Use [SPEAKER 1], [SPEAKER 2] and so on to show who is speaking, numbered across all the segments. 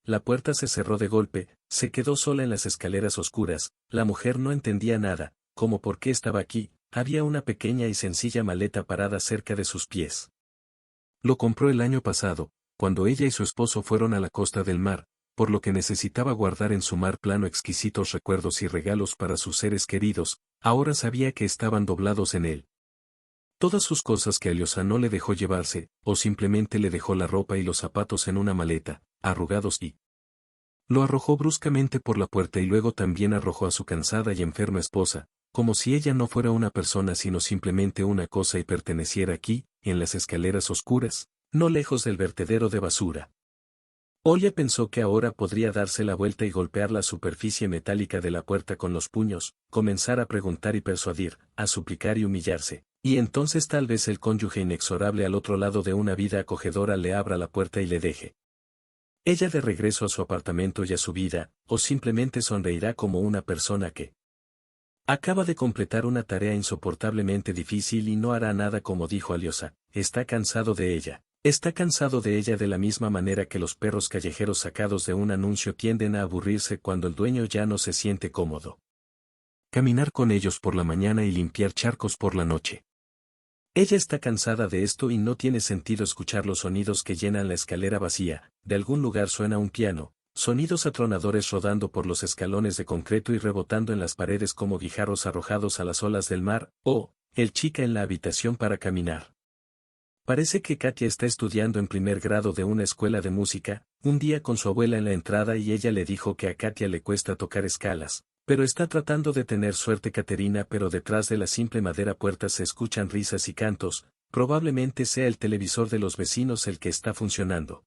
[SPEAKER 1] la puerta se cerró de golpe, se quedó sola en las escaleras oscuras, la mujer no entendía nada, como por qué estaba aquí, había una pequeña y sencilla maleta parada cerca de sus pies. Lo compró el año pasado, cuando ella y su esposo fueron a la costa del mar, por lo que necesitaba guardar en su mar plano exquisitos recuerdos y regalos para sus seres queridos, ahora sabía que estaban doblados en él. Todas sus cosas que Alyosha no le dejó llevarse, o simplemente le dejó la ropa y los zapatos en una maleta, arrugados y lo arrojó bruscamente por la puerta y luego también arrojó a su cansada y enferma esposa, como si ella no fuera una persona sino simplemente una cosa y perteneciera aquí, en las escaleras oscuras, no lejos del vertedero de basura. Olia pensó que ahora podría darse la vuelta y golpear la superficie metálica de la puerta con los puños, comenzar a preguntar y persuadir, a suplicar y humillarse, y entonces tal vez el cónyuge inexorable al otro lado de una vida acogedora le abra la puerta y le deje ella de regreso a su apartamento y a su vida, o simplemente sonreirá como una persona que acaba de completar una tarea insoportablemente difícil y no hará nada como dijo Alyosha, está cansado de ella. Está cansado de ella de la misma manera que los perros callejeros sacados de un anuncio tienden a aburrirse cuando el dueño ya no se siente cómodo. Caminar con ellos por la mañana y limpiar charcos por la noche. Ella está cansada de esto y no tiene sentido escuchar los sonidos que llenan la escalera vacía, de algún lugar suena un piano, sonidos atronadores rodando por los escalones de concreto y rebotando en las paredes como guijarros arrojados a las olas del mar, el chica en la habitación para caminar. Parece que Katia está estudiando en primer grado de una escuela de música, un día con su abuela en la entrada y ella le dijo que a Katia le cuesta tocar escalas, pero está tratando de tener suerte Caterina, pero detrás de la simple madera puerta se escuchan risas y cantos, probablemente sea el televisor de los vecinos el que está funcionando.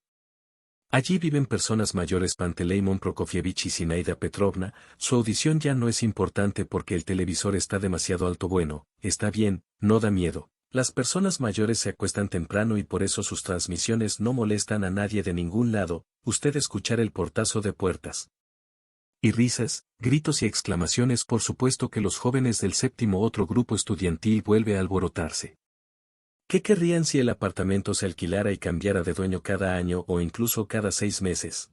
[SPEAKER 1] Allí viven personas mayores Panteleimon Prokofievich y Zinaida Petrovna, su audición ya no es importante porque el televisor está demasiado alto bueno, está bien, no da miedo. Las personas mayores se acuestan temprano y por eso sus transmisiones no molestan a nadie de ningún lado, usted escuchar el portazo de puertas. Y risas, gritos y exclamaciones, por supuesto que los jóvenes del séptimo otro grupo estudiantil vuelve a alborotarse. ¿Qué querrían si el apartamento se alquilara y cambiara de dueño cada año o incluso cada 6 meses?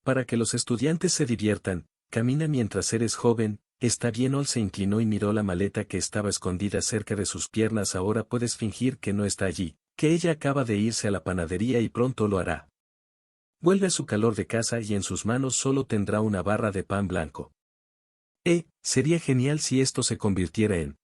[SPEAKER 1] Para que los estudiantes se diviertan, camina mientras eres joven, está bien. Ol se inclinó y miró la maleta que estaba escondida cerca de sus piernas. Ahora puedes fingir que no está allí, que ella acaba de irse a la panadería y pronto lo hará. Vuelve a su calor de casa y en sus manos solo tendrá una barra de pan blanco. Sería genial si esto se convirtiera en.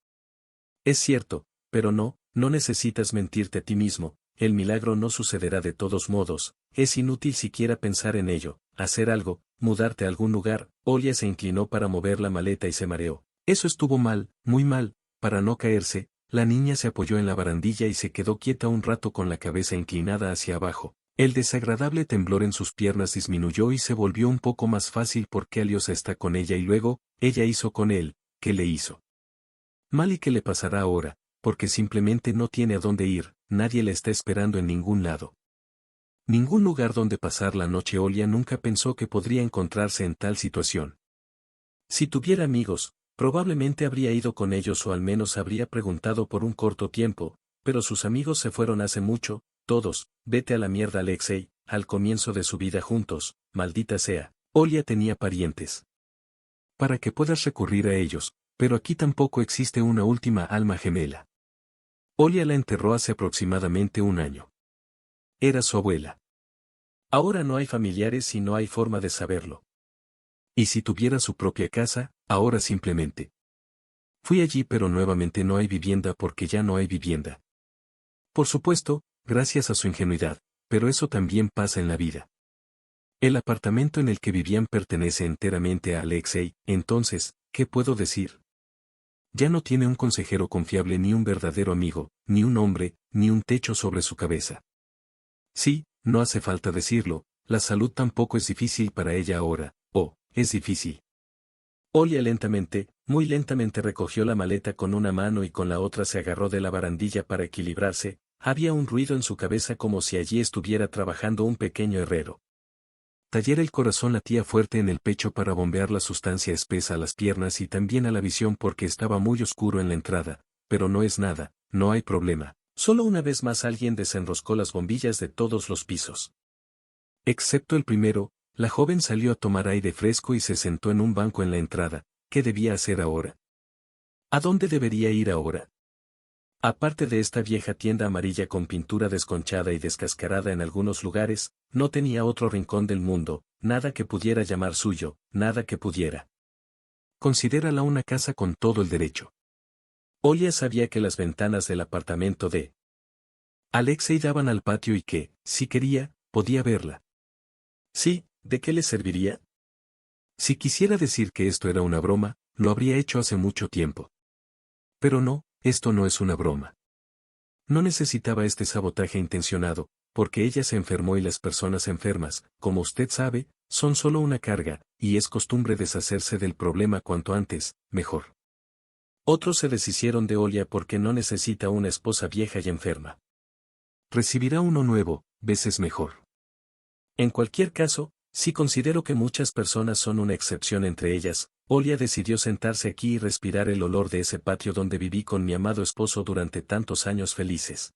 [SPEAKER 1] Es cierto, pero no necesitas mentirte a ti mismo, el milagro no sucederá de todos modos, es inútil siquiera pensar en ello, hacer algo, mudarte a algún lugar. Olia se inclinó para mover la maleta y se mareó. Eso estuvo mal, muy mal, para no caerse, la niña se apoyó en la barandilla y se quedó quieta un rato con la cabeza inclinada hacia abajo. El desagradable temblor en sus piernas disminuyó y se volvió un poco más fácil porque Alyosha está con ella y luego, ella hizo con él, ¿qué le hizo? Mal. ¿Y qué le pasará ahora? Porque simplemente no tiene a dónde ir, nadie le está esperando en ningún lado. Ningún lugar donde pasar la noche. Olia nunca pensó que podría encontrarse en tal situación. Si tuviera amigos, probablemente habría ido con ellos o al menos habría preguntado por un corto tiempo, pero sus amigos se fueron hace mucho, todos, vete a la mierda Alexei, al comienzo de su vida juntos, maldita sea. Olia tenía parientes. Para que puedas recurrir a ellos, pero aquí tampoco existe una última alma gemela. Olia la enterró hace aproximadamente un año. Era su abuela. Ahora no hay familiares y no hay forma de saberlo. Y si tuviera su propia casa, ahora simplemente. Fui allí pero nuevamente no hay vivienda porque ya no hay vivienda. Por supuesto, gracias a su ingenuidad, pero eso también pasa en la vida. El apartamento en el que vivían pertenece enteramente a Alexei, entonces, ¿qué puedo decir? Ya no tiene un consejero confiable ni un verdadero amigo, ni un hombre, ni un techo sobre su cabeza. Sí, no hace falta decirlo, la salud tampoco es difícil para ella ahora, es difícil. Olia lentamente, muy lentamente recogió la maleta con una mano y con la otra se agarró de la barandilla para equilibrarse, había un ruido en su cabeza como si allí estuviera trabajando un pequeño herrero. Tallar el corazón latía fuerte en el pecho para bombear la sustancia espesa a las piernas y también a la visión porque estaba muy oscuro en la entrada, pero no es nada, no hay problema. Solo una vez más alguien desenroscó las bombillas de todos los pisos. Excepto el primero, La joven salió a tomar aire fresco y se sentó en un banco en la entrada. ¿Qué debía hacer ahora? ¿A dónde debería ir ahora? Aparte de esta vieja tienda amarilla con pintura desconchada y descascarada en algunos lugares, no tenía otro rincón del mundo, nada que pudiera llamar suyo, nada que pudiera. Considérala una casa con todo el derecho. Olia sabía que las ventanas del apartamento de Alexei daban al patio y que, si quería, podía verla. Sí, ¿de qué le serviría? Si quisiera decir que esto era una broma, lo habría hecho hace mucho tiempo. Pero no, esto no es una broma. No necesitaba este sabotaje intencionado, porque ella se enfermó y las personas enfermas, como usted sabe, son solo una carga, y es costumbre deshacerse del problema cuanto antes, mejor. Otros se deshicieron de Olia porque no necesita una esposa vieja y enferma. Recibirá uno nuevo, veces mejor. En cualquier caso, si considero que muchas personas son una excepción entre ellas, Olia decidió sentarse aquí y respirar el olor de ese patio donde viví con mi amado esposo durante tantos años felices.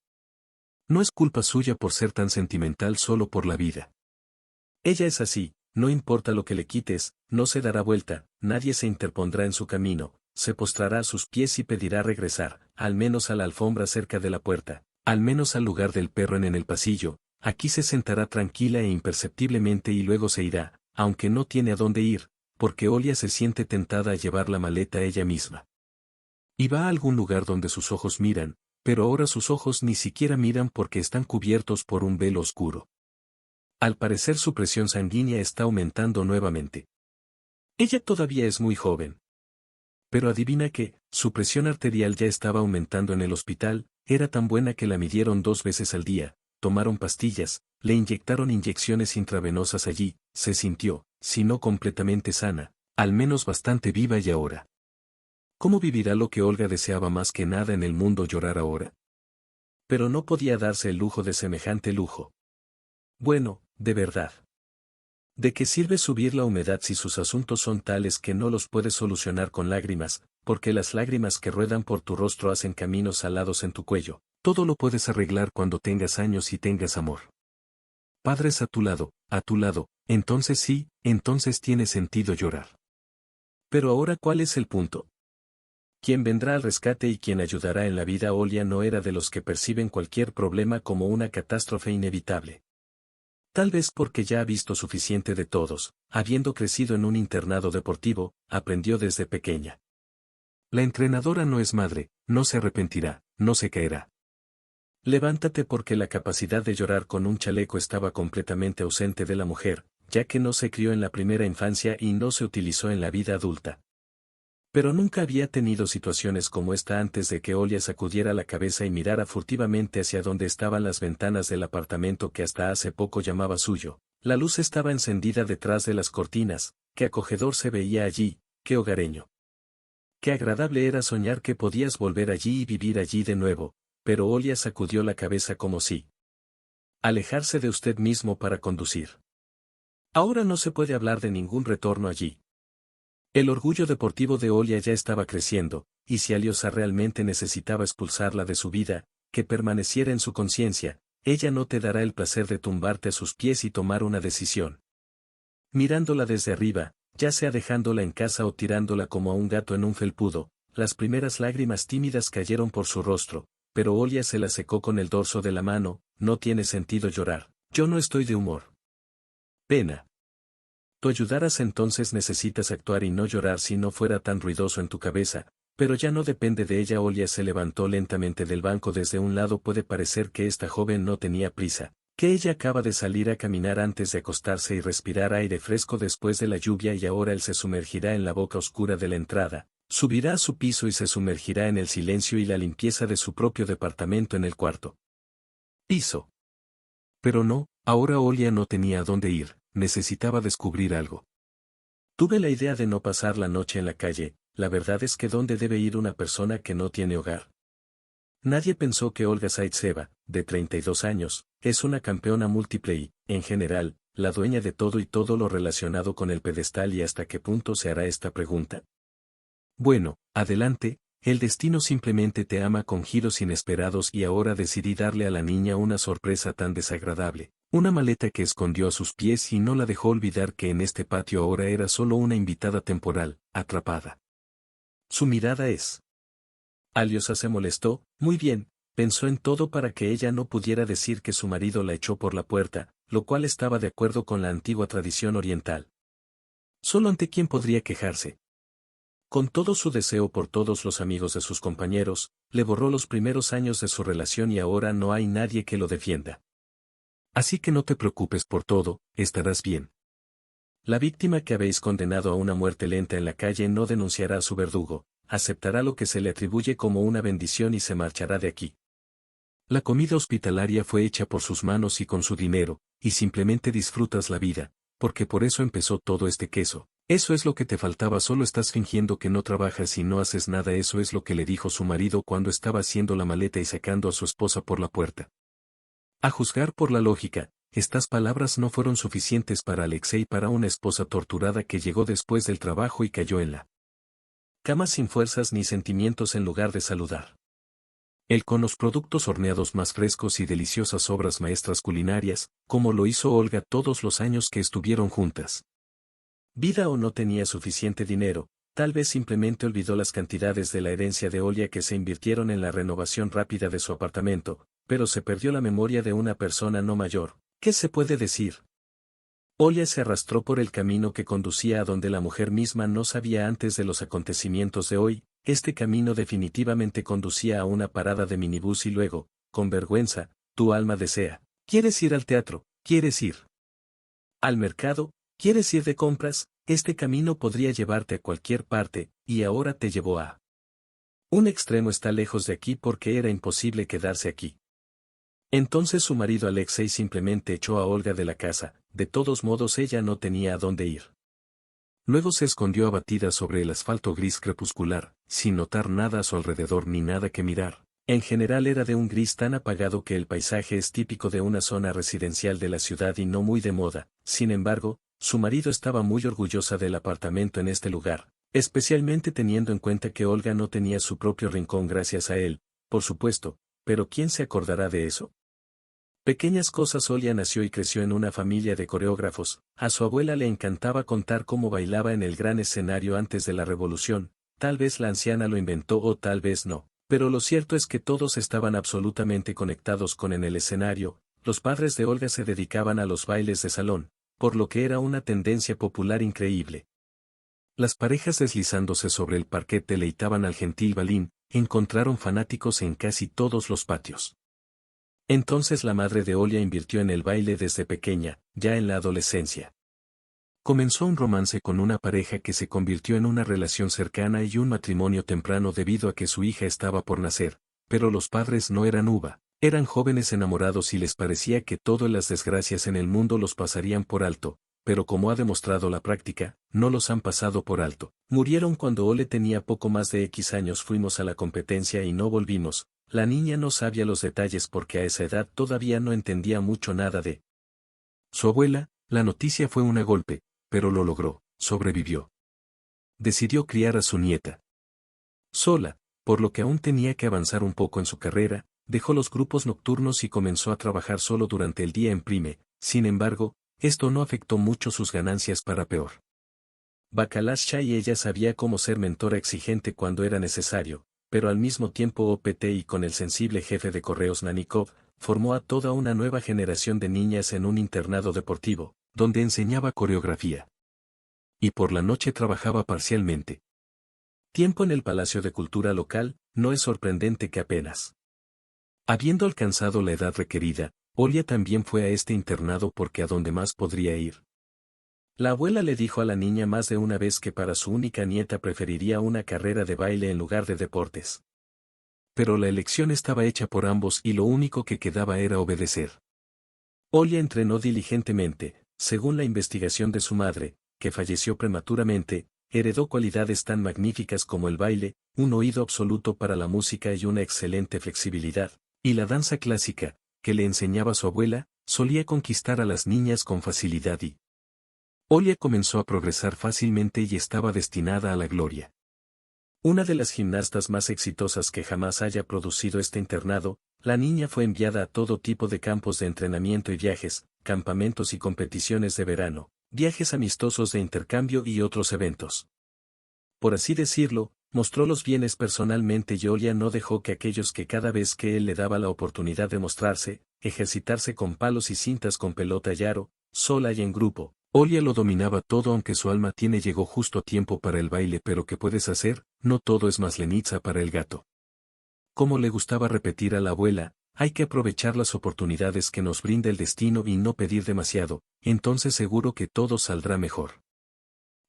[SPEAKER 1] No es culpa suya por ser tan sentimental solo por la vida. Ella es así, no importa lo que le quites, no se dará vuelta, nadie se interpondrá en su camino, se postrará a sus pies y pedirá regresar, al menos a la alfombra cerca de la puerta, al menos al lugar del perro en el pasillo. Aquí se sentará tranquila e imperceptiblemente y luego se irá, aunque no tiene a dónde ir, porque Olia se siente tentada a llevar la maleta ella misma. Y va a algún lugar donde sus ojos miran, pero ahora sus ojos ni siquiera miran porque están cubiertos por un velo oscuro. Al parecer su presión sanguínea está aumentando nuevamente. Ella todavía es muy joven. Pero adivina que, su presión arterial ya estaba aumentando en el hospital, era tan buena que la midieron 2 veces al día. Tomaron pastillas, le inyectaron inyecciones intravenosas allí, se sintió, si no completamente sana, al menos bastante viva y ahora. ¿Cómo vivirá lo que Olga deseaba más que nada en el mundo, llorar ahora? Pero no podía darse el lujo de semejante lujo. Bueno, de verdad. ¿De qué sirve subir la humedad si sus asuntos son tales que no los puedes solucionar con lágrimas, porque las lágrimas que ruedan por tu rostro hacen caminos salados en tu cuello? Todo lo puedes arreglar cuando tengas años y tengas amor. Padres a tu lado, entonces sí, entonces tiene sentido llorar. Pero ahora, ¿cuál es el punto? ¿Quién vendrá al rescate y quién ayudará en la vida? Olia no era de los que perciben cualquier problema como una catástrofe inevitable. Tal vez porque ya ha visto suficiente de todos, habiendo crecido en un internado deportivo, aprendió desde pequeña. La entrenadora no es madre, no se arrepentirá, no se caerá. Levántate, porque la capacidad de llorar con un chaleco estaba completamente ausente de la mujer, ya que no se crió en la primera infancia y no se utilizó en la vida adulta. Pero nunca había tenido situaciones como esta antes de que Olia sacudiera la cabeza y mirara furtivamente hacia donde estaban las ventanas del apartamento que hasta hace poco llamaba suyo. La luz estaba encendida detrás de las cortinas, qué acogedor se veía allí, qué hogareño. Qué agradable era soñar que podías volver allí y vivir allí de nuevo. Pero Olia sacudió la cabeza como si alejarse de usted mismo para conducir. Ahora no se puede hablar de ningún retorno allí. El orgullo deportivo de Olia ya estaba creciendo, y si Alyosha realmente necesitaba expulsarla de su vida, que permaneciera en su conciencia, ella no te dará el placer de tumbarte a sus pies y tomar una decisión. Mirándola desde arriba, ya sea dejándola en casa o tirándola como a un gato en un felpudo, las primeras lágrimas tímidas cayeron por su rostro. Pero Olia se la secó con el dorso de la mano. No tiene sentido llorar, yo no estoy de humor. Pena. Tú ayudarás, entonces necesitas actuar y no llorar si no fuera tan ruidoso en tu cabeza, pero ya no depende de ella. Olia se levantó lentamente del banco. Desde un lado puede parecer que esta joven no tenía prisa, que ella acaba de salir a caminar antes de acostarse y respirar aire fresco después de la lluvia, y ahora él se sumergirá en la boca oscura de la entrada. Subirá a su piso y se sumergirá en el silencio y la limpieza de su propio departamento en el cuarto piso. Pero no, ahora Olia no tenía a dónde ir, necesitaba descubrir algo. Tuve la idea de no pasar la noche en la calle. La verdad es que ¿dónde debe ir una persona que no tiene hogar? Nadie pensó que Olga Zaitseva, de 32 años, es una campeona múltiple y, en general, la dueña de todo y todo lo relacionado con el pedestal. ¿Y hasta qué punto se hará esta pregunta? Bueno, adelante, el destino simplemente te ama con giros inesperados, y ahora decidí darle a la niña una sorpresa tan desagradable, Una maleta que escondió a sus pies y no la dejó olvidar que en este patio ahora era solo una invitada temporal, atrapada. Su mirada es. Alyosha se molestó, muy bien, pensó en todo para que ella no pudiera decir que su marido la echó por la puerta, lo cual estaba de acuerdo con la antigua tradición oriental. Solo ante quién podría quejarse. Con todo su deseo por todos los amigos de sus compañeros, le borró los primeros años de su relación y ahora no hay nadie que lo defienda. Así que no te preocupes por todo, estarás bien. La víctima que habéis condenado a una muerte lenta en la calle no denunciará a su verdugo, aceptará lo que se le atribuye como una bendición y se marchará de aquí. La comida hospitalaria fue hecha por sus manos y con su dinero, y simplemente disfrutas la vida, porque por eso empezó todo este queso. Eso es lo que te faltaba, solo estás fingiendo que no trabajas y no haces nada. Eso es lo que le dijo su marido cuando estaba haciendo la maleta y sacando a su esposa por la puerta. A juzgar por la lógica, estas palabras no fueron suficientes para Alexei, para una esposa torturada que llegó después del trabajo y cayó en la cama sin fuerzas ni sentimientos en lugar de saludar. Él con los productos horneados más frescos y deliciosas obras maestras culinarias, como lo hizo Olga todos los años que estuvieron juntas. Vida o no tenía suficiente dinero, tal vez simplemente olvidó las cantidades de la herencia de Olia que se invirtieron en la renovación rápida de su apartamento, pero se perdió la memoria de una persona no mayor. ¿Qué se puede decir? Olia se arrastró por el camino que conducía a donde la mujer misma no sabía antes de los acontecimientos de hoy. Este camino definitivamente conducía a una parada de minibús y luego, con vergüenza, tu alma desea. ¿Quieres ir al teatro? ¿Quieres ir al mercado? ¿Quieres ir de compras? Este camino podría llevarte a cualquier parte, y ahora te llevó a un extremo. Está lejos de aquí porque era imposible quedarse aquí. Entonces su marido Alexei simplemente echó a Olga de la casa, de todos modos ella no tenía a dónde ir. Luego se escondió abatida sobre el asfalto gris crepuscular, sin notar nada a su alrededor ni nada que mirar. En general era de un gris tan apagado que el paisaje es típico de una zona residencial de la ciudad y no muy de moda. Sin embargo, su marido estaba muy orgullosa del apartamento en este lugar, especialmente teniendo en cuenta que Olga no tenía su propio rincón gracias a él, por supuesto, pero ¿quién se acordará de eso? Pequeñas cosas. Olia nació y creció en una familia de coreógrafos. A su abuela le encantaba contar cómo bailaba en el gran escenario antes de la revolución. Tal vez la anciana lo inventó o tal vez no, pero lo cierto es que todos estaban absolutamente conectados con en el escenario. Los padres de Olga se dedicaban a los bailes de salón, por lo que era una tendencia popular increíble. Las parejas deslizándose sobre el parquet deleitaban al gentil balín. Encontraron fanáticos en casi todos los patios. Entonces la madre de Olia invirtió en el baile desde pequeña, ya en la adolescencia. Comenzó un romance con una pareja que se convirtió en una relación cercana y un matrimonio temprano debido a que su hija estaba por nacer, pero los padres no eran uva, eran jóvenes enamorados y les parecía que todas las desgracias en el mundo los pasarían por alto, pero como ha demostrado la práctica, no los han pasado por alto. Murieron cuando Ole tenía poco más de X años. Fuimos a la competencia y no volvimos. La niña no sabía los detalles porque a esa edad todavía no entendía mucho nada de su abuela. La noticia fue un golpe, pero lo logró, sobrevivió. Decidió criar a su nieta sola, por lo que aún tenía que avanzar un poco en su carrera. Dejó los grupos nocturnos y comenzó a trabajar solo durante el día en Prime. Sin embargo, esto no afectó mucho sus ganancias para peor. Bakalasha y ella sabía cómo ser mentora exigente cuando era necesario, pero al mismo tiempo OPT y con el sensible jefe de correos Nanikov, formó a toda una nueva generación de niñas en un internado deportivo, donde enseñaba coreografía. Y por la noche trabajaba parcialmente. Tiempo en el Palacio de Cultura local. No es sorprendente que apenas habiendo alcanzado la edad requerida, Olia también fue a este internado porque a dónde más podría ir. La abuela le dijo a la niña más de una vez que para su única nieta preferiría una carrera de baile en lugar de deportes. Pero la elección estaba hecha por ambos y lo único que quedaba era obedecer. Olia entrenó diligentemente. Según la investigación de su madre, que falleció prematuramente, heredó cualidades tan magníficas como el baile, un oído absoluto para la música y una excelente flexibilidad, y la danza clásica, que le enseñaba su abuela, solía conquistar a las niñas con facilidad y Olia comenzó a progresar fácilmente y estaba destinada a la gloria. Una de las gimnastas más exitosas que jamás haya producido este internado, La niña fue enviada a todo tipo de campos de entrenamiento y viajes, campamentos y competiciones de verano, viajes amistosos de intercambio y otros eventos. Por así decirlo, mostró los bienes personalmente y Olia no dejó que aquellos que cada vez que él le daba la oportunidad de mostrarse, ejercitarse con palos y cintas con pelota y aro, sola y en grupo. Olia lo dominaba todo aunque su alma llegó justo a tiempo para el baile, pero ¿qué puedes hacer? No todo es Maslenitsa para el gato. Como le gustaba repetir a la abuela, hay que aprovechar las oportunidades que nos brinda el destino y no pedir demasiado, entonces seguro que todo saldrá mejor.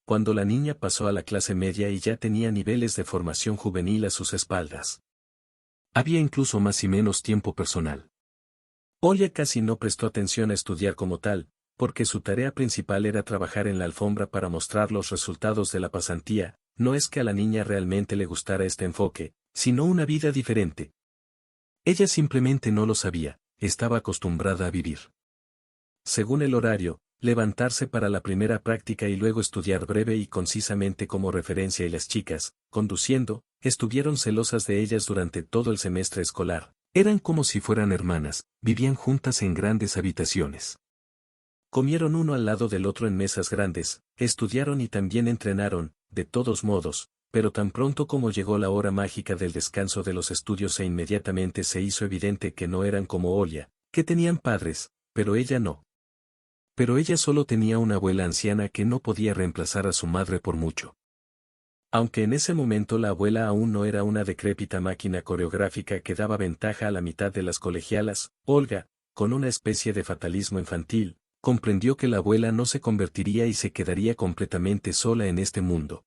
[SPEAKER 1] Cuando la niña pasó a la clase media y ya tenía niveles de formación juvenil a sus espaldas. Había incluso más y menos tiempo personal. Olia casi no prestó atención a estudiar como tal, porque su tarea principal era trabajar en la alfombra para mostrar los resultados de la pasantía. No es que a la niña realmente le gustara este enfoque, sino una vida diferente. Ella simplemente no lo sabía, estaba acostumbrada a vivir. Según el horario, levantarse para la primera práctica y luego estudiar breve y concisamente como referencia, y las chicas, conduciendo, estuvieron celosas de ellas durante todo el semestre escolar. Eran como si fueran hermanas, vivían juntas en grandes habitaciones. Comieron uno al lado del otro en mesas grandes, estudiaron y también entrenaron, de todos modos, pero tan pronto como llegó la hora mágica del descanso de los estudios inmediatamente se hizo evidente que no eran como Olia, que tenían padres, pero ella no. Pero ella solo tenía una abuela anciana que no podía reemplazar a su madre por mucho. Aunque en ese momento la abuela aún no era una decrépita máquina coreográfica que daba ventaja a la mitad de las colegialas, Olga, con una especie de fatalismo infantil, comprendió que la abuela no se convertiría y se quedaría completamente sola en este mundo.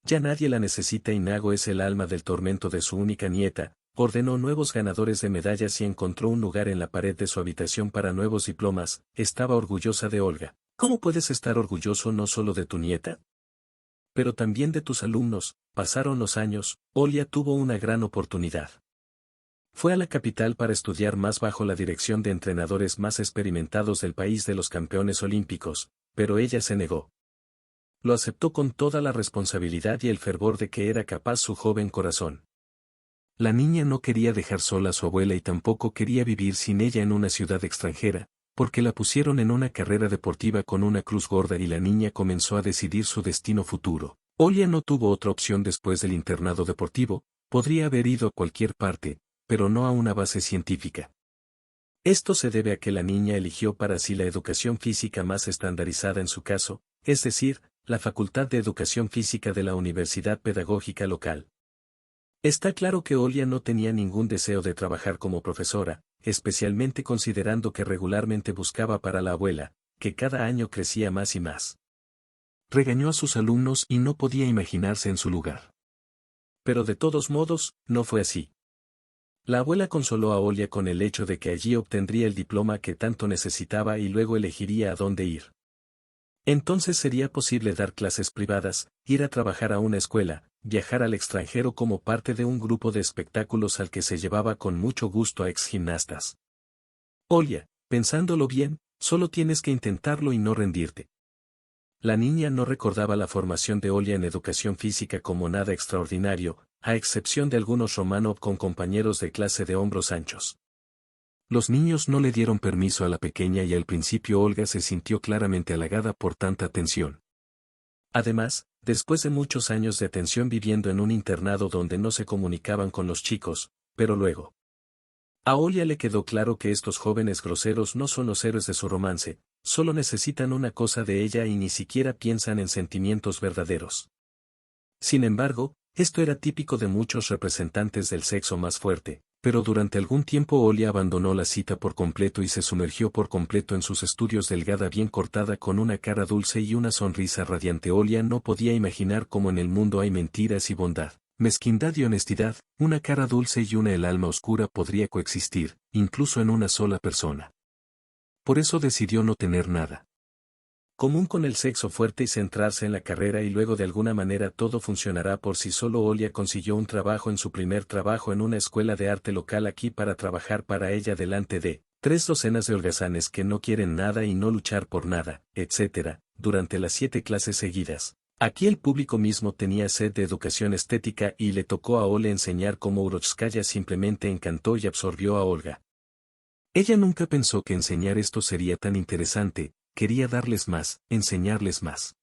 [SPEAKER 1] Ya nadie la necesita y Nago es el alma del tormento de su única nieta, ordenó nuevos ganadores de medallas y encontró un lugar en la pared de su habitación para nuevos diplomas. Estaba orgullosa de Olga. ¿Cómo puedes estar orgulloso no solo de tu nieta, pero también de tus alumnos? Pasaron los años, Olia tuvo una gran oportunidad. Fue a la capital para estudiar más bajo la dirección de entrenadores más experimentados del país de los campeones olímpicos, pero ella se negó. Lo aceptó con toda la responsabilidad y el fervor de que era capaz su joven corazón. La niña no quería dejar sola a su abuela y tampoco quería vivir sin ella en una ciudad extranjera, porque la pusieron en una carrera deportiva con una cruz gorda y la niña comenzó a decidir su destino futuro. Olia no tuvo otra opción después del internado deportivo, podría haber ido a cualquier parte, pero no a una base científica. Esto se debe a que la niña eligió para sí la educación física más estandarizada en su caso, es decir, la Facultad de Educación Física de la Universidad Pedagógica local. Está claro que Olia no tenía ningún deseo de trabajar como profesora, especialmente considerando que regularmente buscaba para la abuela, que cada año crecía más y más. Regañó a sus alumnos y no podía imaginarse en su lugar. Pero de todos modos, no fue así. La abuela consoló a Olia con el hecho de que allí obtendría el diploma que tanto necesitaba y luego elegiría a dónde ir. Entonces sería posible dar clases privadas, ir a trabajar a una escuela, viajar al extranjero como parte de un grupo de espectáculos al que se llevaba con mucho gusto a exgimnastas. Olia, pensándolo bien, solo tienes que intentarlo y no rendirte. La niña no recordaba la formación de Olia en educación física como nada extraordinario, a excepción de algunos Romanov con compañeros de clase de hombros anchos. Los niños no le dieron permiso a la pequeña y al principio Olga se sintió claramente halagada por tanta atención. Además, después de muchos años de atención viviendo en un internado donde no se comunicaban con los chicos, pero luego. A Olia le quedó claro que estos jóvenes groseros no son los héroes de su romance, solo necesitan una cosa de ella y ni siquiera piensan en sentimientos verdaderos. Sin embargo, esto era típico de muchos representantes del sexo más fuerte, pero durante algún tiempo Olia abandonó la cita por completo y se sumergió por completo en sus estudios. Delgada, bien cortada, con una cara dulce y una sonrisa radiante. Olia no podía imaginar cómo en el mundo hay mentiras y bondad, mezquindad y honestidad, una cara dulce y el alma oscura podría coexistir, incluso en una sola persona. Por eso decidió no tener nada común con el sexo fuerte y centrarse en la carrera y luego de alguna manera todo funcionará por sí solo. Olia consiguió un trabajo en su primer trabajo en una escuela de arte local aquí para trabajar para ella delante de 3 docenas de holgazanes que no quieren nada y no luchar por nada, etc., durante las 7 clases seguidas. Aquí el público mismo tenía sed de educación estética y le tocó a Ole enseñar cómo Urotskaya simplemente encantó y absorbió a Olga. Ella nunca pensó que enseñar esto sería tan interesante, quería darles más, enseñarles más.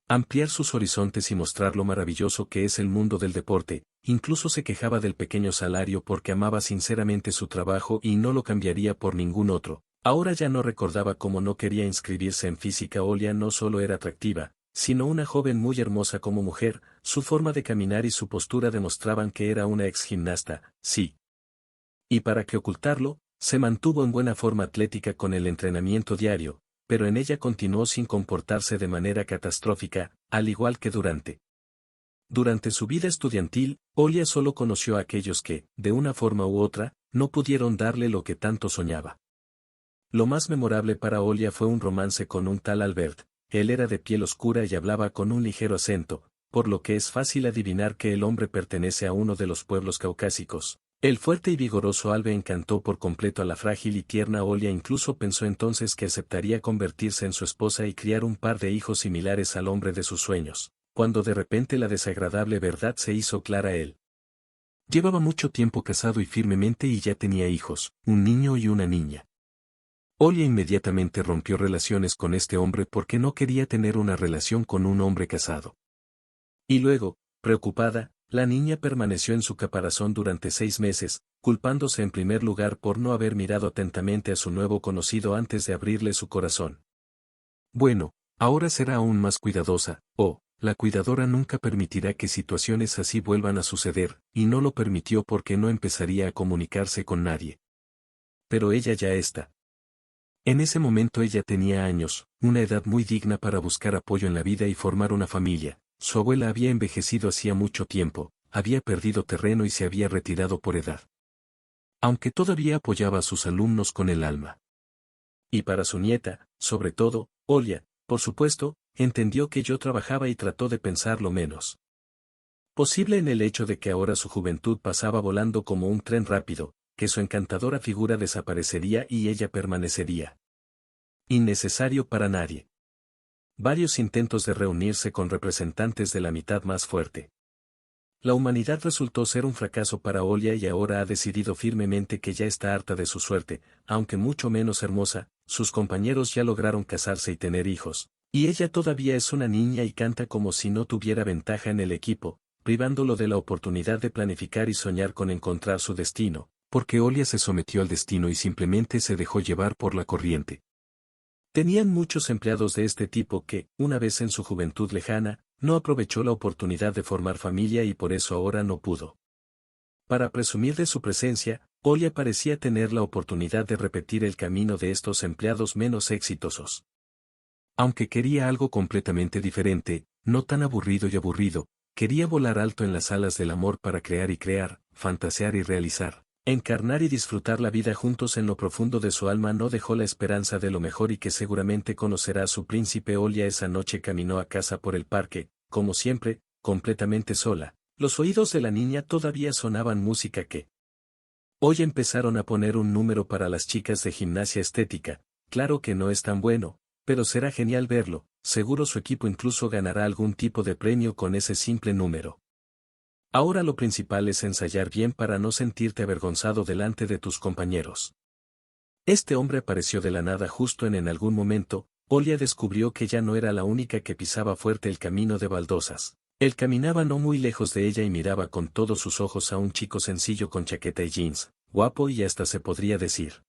[SPEAKER 1] Ampliar sus horizontes y mostrar lo maravilloso que es el mundo del deporte, incluso se quejaba del pequeño salario porque amaba sinceramente su trabajo y no lo cambiaría por ningún otro. Ahora ya no recordaba cómo no quería inscribirse en física. Olia no solo era atractiva, sino una joven muy hermosa como mujer, su forma de caminar y su postura demostraban que era una ex gimnasta, sí. Y para que ocultarlo, se mantuvo en buena forma atlética con el entrenamiento diario, pero en ella continuó sin comportarse de manera catastrófica, al igual que durante. Durante su vida estudiantil, Olia solo conoció a aquellos que, de una forma u otra, no pudieron darle lo que tanto soñaba. Lo más memorable para Olia fue un romance con un tal Albert. Él era de piel oscura y hablaba con un ligero acento, por lo que es fácil adivinar que el hombre pertenece a uno de los pueblos caucásicos. El fuerte y vigoroso Albe encantó por completo a la frágil y tierna Olia, incluso pensó entonces que aceptaría convertirse en su esposa y criar un par de hijos similares al hombre de sus sueños, cuando de repente la desagradable verdad se hizo clara a él. Llevaba mucho tiempo casado y firmemente y ya tenía hijos, un niño y una niña. Olia inmediatamente rompió relaciones con este hombre porque no quería tener una relación con un hombre casado. Y luego, preocupada, la niña permaneció en su caparazón durante 6 meses, culpándose en primer lugar por no haber mirado atentamente a su nuevo conocido antes de abrirle su corazón. Bueno, ahora será aún más cuidadosa, la cuidadora nunca permitirá que situaciones así vuelvan a suceder, y no lo permitió porque no empezaría a comunicarse con nadie. Pero ella ya está. En ese momento ella tenía años, una edad muy digna para buscar apoyo en la vida y formar una familia. Su abuela había envejecido hacía mucho tiempo, había perdido terreno y se había retirado por edad. Aunque todavía apoyaba a sus alumnos con el alma. Y para su nieta, sobre todo, Olia, por supuesto, entendió que yo trabajaba y trató de pensar lo menos posible en el hecho de que ahora su juventud pasaba volando como un tren rápido, que su encantadora figura desaparecería y ella permanecería innecesario para nadie. Varios intentos de reunirse con representantes de la mitad más fuerte. La humanidad resultó ser un fracaso para Olia y ahora ha decidido firmemente que ya está harta de su suerte, aunque mucho menos hermosa, sus compañeros ya lograron casarse y tener hijos, y ella todavía es una niña y canta como si no tuviera ventaja en el equipo, privándolo de la oportunidad de planificar y soñar con encontrar su destino, porque Olia se sometió al destino y simplemente se dejó llevar por la corriente. Tenían muchos empleados de este tipo que, una vez en su juventud lejana, no aprovechó la oportunidad de formar familia y por eso ahora no pudo. Para presumir de su presencia, Olia parecía tener la oportunidad de repetir el camino de estos empleados menos exitosos. Aunque quería algo completamente diferente, no tan aburrido y aburrido, quería volar alto en las alas del amor para crear y crear, fantasear y realizar. Encarnar y disfrutar la vida juntos en lo profundo de su alma. No dejó la esperanza de lo mejor y que seguramente conocerá a su príncipe. Olia esa noche caminó a casa por el parque, como siempre, completamente sola. Los oídos de la niña todavía sonaban música que hoy empezaron a poner un número para las chicas de gimnasia estética. Claro que no es tan bueno, pero será genial verlo, seguro su equipo incluso ganará algún tipo de premio con ese simple número. Ahora lo principal es ensayar bien para no sentirte avergonzado delante de tus compañeros. Este hombre apareció de la nada justo en algún momento. Olia descubrió que ya no era la única que pisaba fuerte el camino de baldosas. Él caminaba no muy lejos de ella y miraba con todos sus ojos a un chico sencillo con chaqueta y jeans, guapo y hasta se podría decir.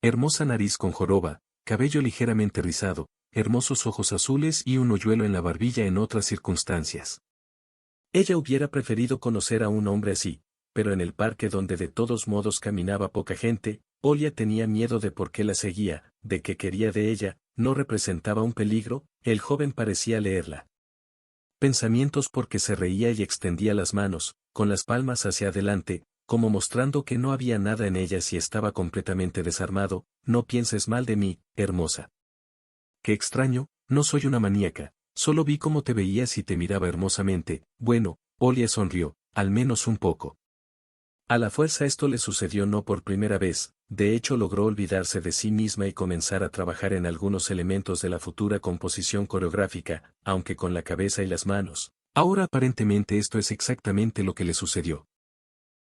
[SPEAKER 1] Hermosa nariz con joroba, cabello ligeramente rizado, hermosos ojos azules y un hoyuelo en la barbilla en otras circunstancias. Ella hubiera preferido conocer a un hombre así, pero en el parque donde de todos modos caminaba poca gente, Olia tenía miedo de por qué la seguía, de qué quería de ella, no representaba un peligro. El joven parecía leerla. Pensamientos porque se reía y extendía las manos, con las palmas hacia adelante, como mostrando que no había nada en ellas y estaba completamente desarmado. No pienses mal de mí, hermosa. Qué extraño, no soy una maníaca. Solo vi cómo te veías y te miraba hermosamente. Bueno, Olia sonrió, al menos un poco. A la fuerza esto le sucedió no por primera vez, de hecho logró olvidarse de sí misma y comenzar a trabajar en algunos elementos de la futura composición coreográfica, aunque con la cabeza y las manos. Ahora aparentemente esto es exactamente lo que le sucedió.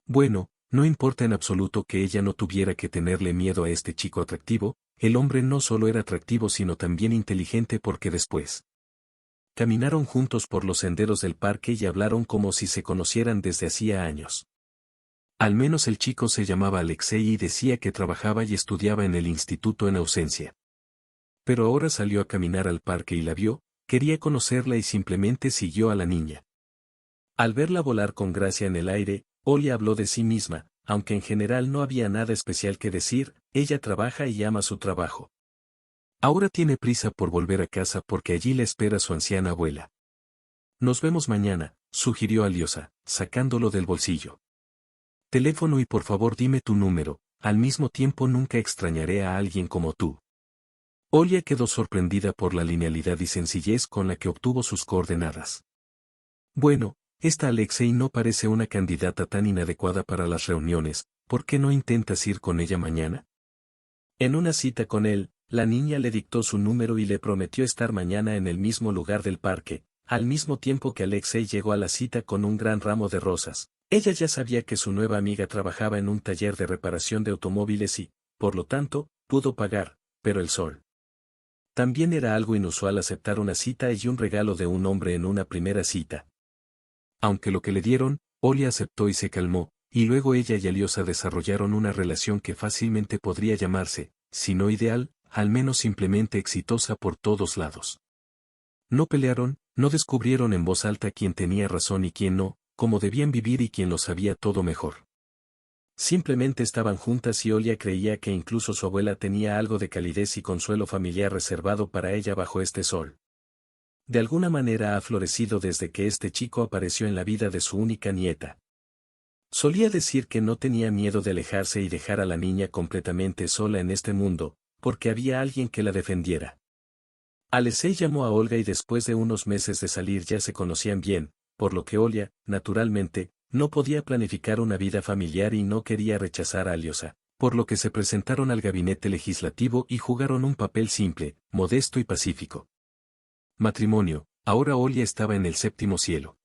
[SPEAKER 1] Bueno, no importa en absoluto que ella no tuviera que tenerle miedo a este chico atractivo, el hombre no solo era atractivo sino también inteligente porque después caminaron juntos por los senderos del parque y hablaron como si se conocieran desde hacía años. Al menos el chico se llamaba Alexei y decía que trabajaba y estudiaba en el instituto en ausencia. Pero ahora salió a caminar al parque y la vio, quería conocerla y simplemente siguió a la niña. Al verla volar con gracia en el aire, Olia habló de sí misma, aunque en general no había nada especial que decir, ella trabaja y ama su trabajo. Ahora tiene prisa por volver a casa porque allí le espera su anciana abuela. Nos vemos mañana, sugirió Aliosa, sacándolo del bolsillo. Teléfono y por favor dime tu número, al mismo tiempo nunca extrañaré a alguien como tú. Olia quedó sorprendida por la linealidad y sencillez con la que obtuvo sus coordenadas. Bueno, esta Alexei no parece una candidata tan inadecuada para las reuniones, ¿por qué no intentas ir con ella mañana? En una cita con él, la niña le dictó su número y le prometió estar mañana en el mismo lugar del parque, al mismo tiempo que Alexei llegó a la cita con un gran ramo de rosas. Ella ya sabía que su nueva amiga trabajaba en un taller de reparación de automóviles y, por lo tanto, pudo pagar, pero el sol. También era algo inusual aceptar una cita y un regalo de un hombre en una primera cita. Aunque lo que le dieron, Olia aceptó y se calmó, y luego ella y Aliosa desarrollaron una relación que fácilmente podría llamarse, si no ideal, al menos simplemente exitosa por todos lados. No pelearon, no descubrieron en voz alta quién tenía razón y quién no, cómo debían vivir y quién lo sabía todo mejor. Simplemente estaban juntas y Olia creía que incluso su abuela tenía algo de calidez y consuelo familiar reservado para ella bajo este sol. De alguna manera ha florecido desde que este chico apareció en la vida de su única nieta. Solía decir que no tenía miedo de alejarse y dejar a la niña completamente sola en este mundo, porque había alguien que la defendiera. Alexei llamó a Olga y después de unos meses de salir ya se conocían bien, por lo que Olia, naturalmente, no podía planificar una vida familiar y no quería rechazar a Aliosa, por lo que se presentaron al gabinete legislativo y jugaron un papel simple, modesto y pacífico. Matrimonio, ahora Olia estaba en el séptimo cielo.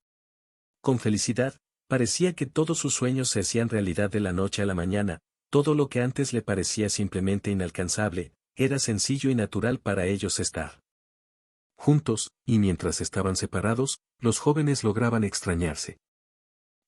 [SPEAKER 1] Con felicidad, parecía que todos sus sueños se hacían realidad de la noche a la mañana, todo lo que antes le parecía simplemente inalcanzable, era sencillo y natural para ellos estar juntos, y mientras estaban separados, los jóvenes lograban extrañarse.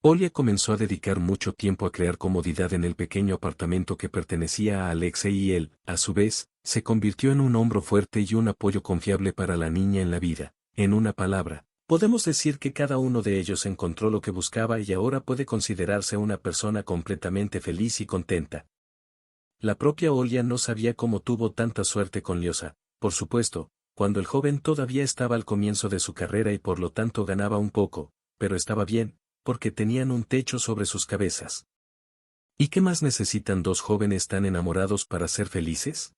[SPEAKER 1] Olia comenzó a dedicar mucho tiempo a crear comodidad en el pequeño apartamento que pertenecía a Alexei y él, a su vez, se convirtió en un hombro fuerte y un apoyo confiable para la niña en la vida. En una palabra, podemos decir que cada uno de ellos encontró lo que buscaba y ahora puede considerarse una persona completamente feliz y contenta. La propia Olia no sabía cómo tuvo tanta suerte con Liosa, por supuesto, cuando el joven todavía estaba al comienzo de su carrera y por lo tanto ganaba un poco, pero estaba bien, porque tenían un techo sobre sus cabezas. ¿Y qué más necesitan dos jóvenes tan enamorados para ser felices?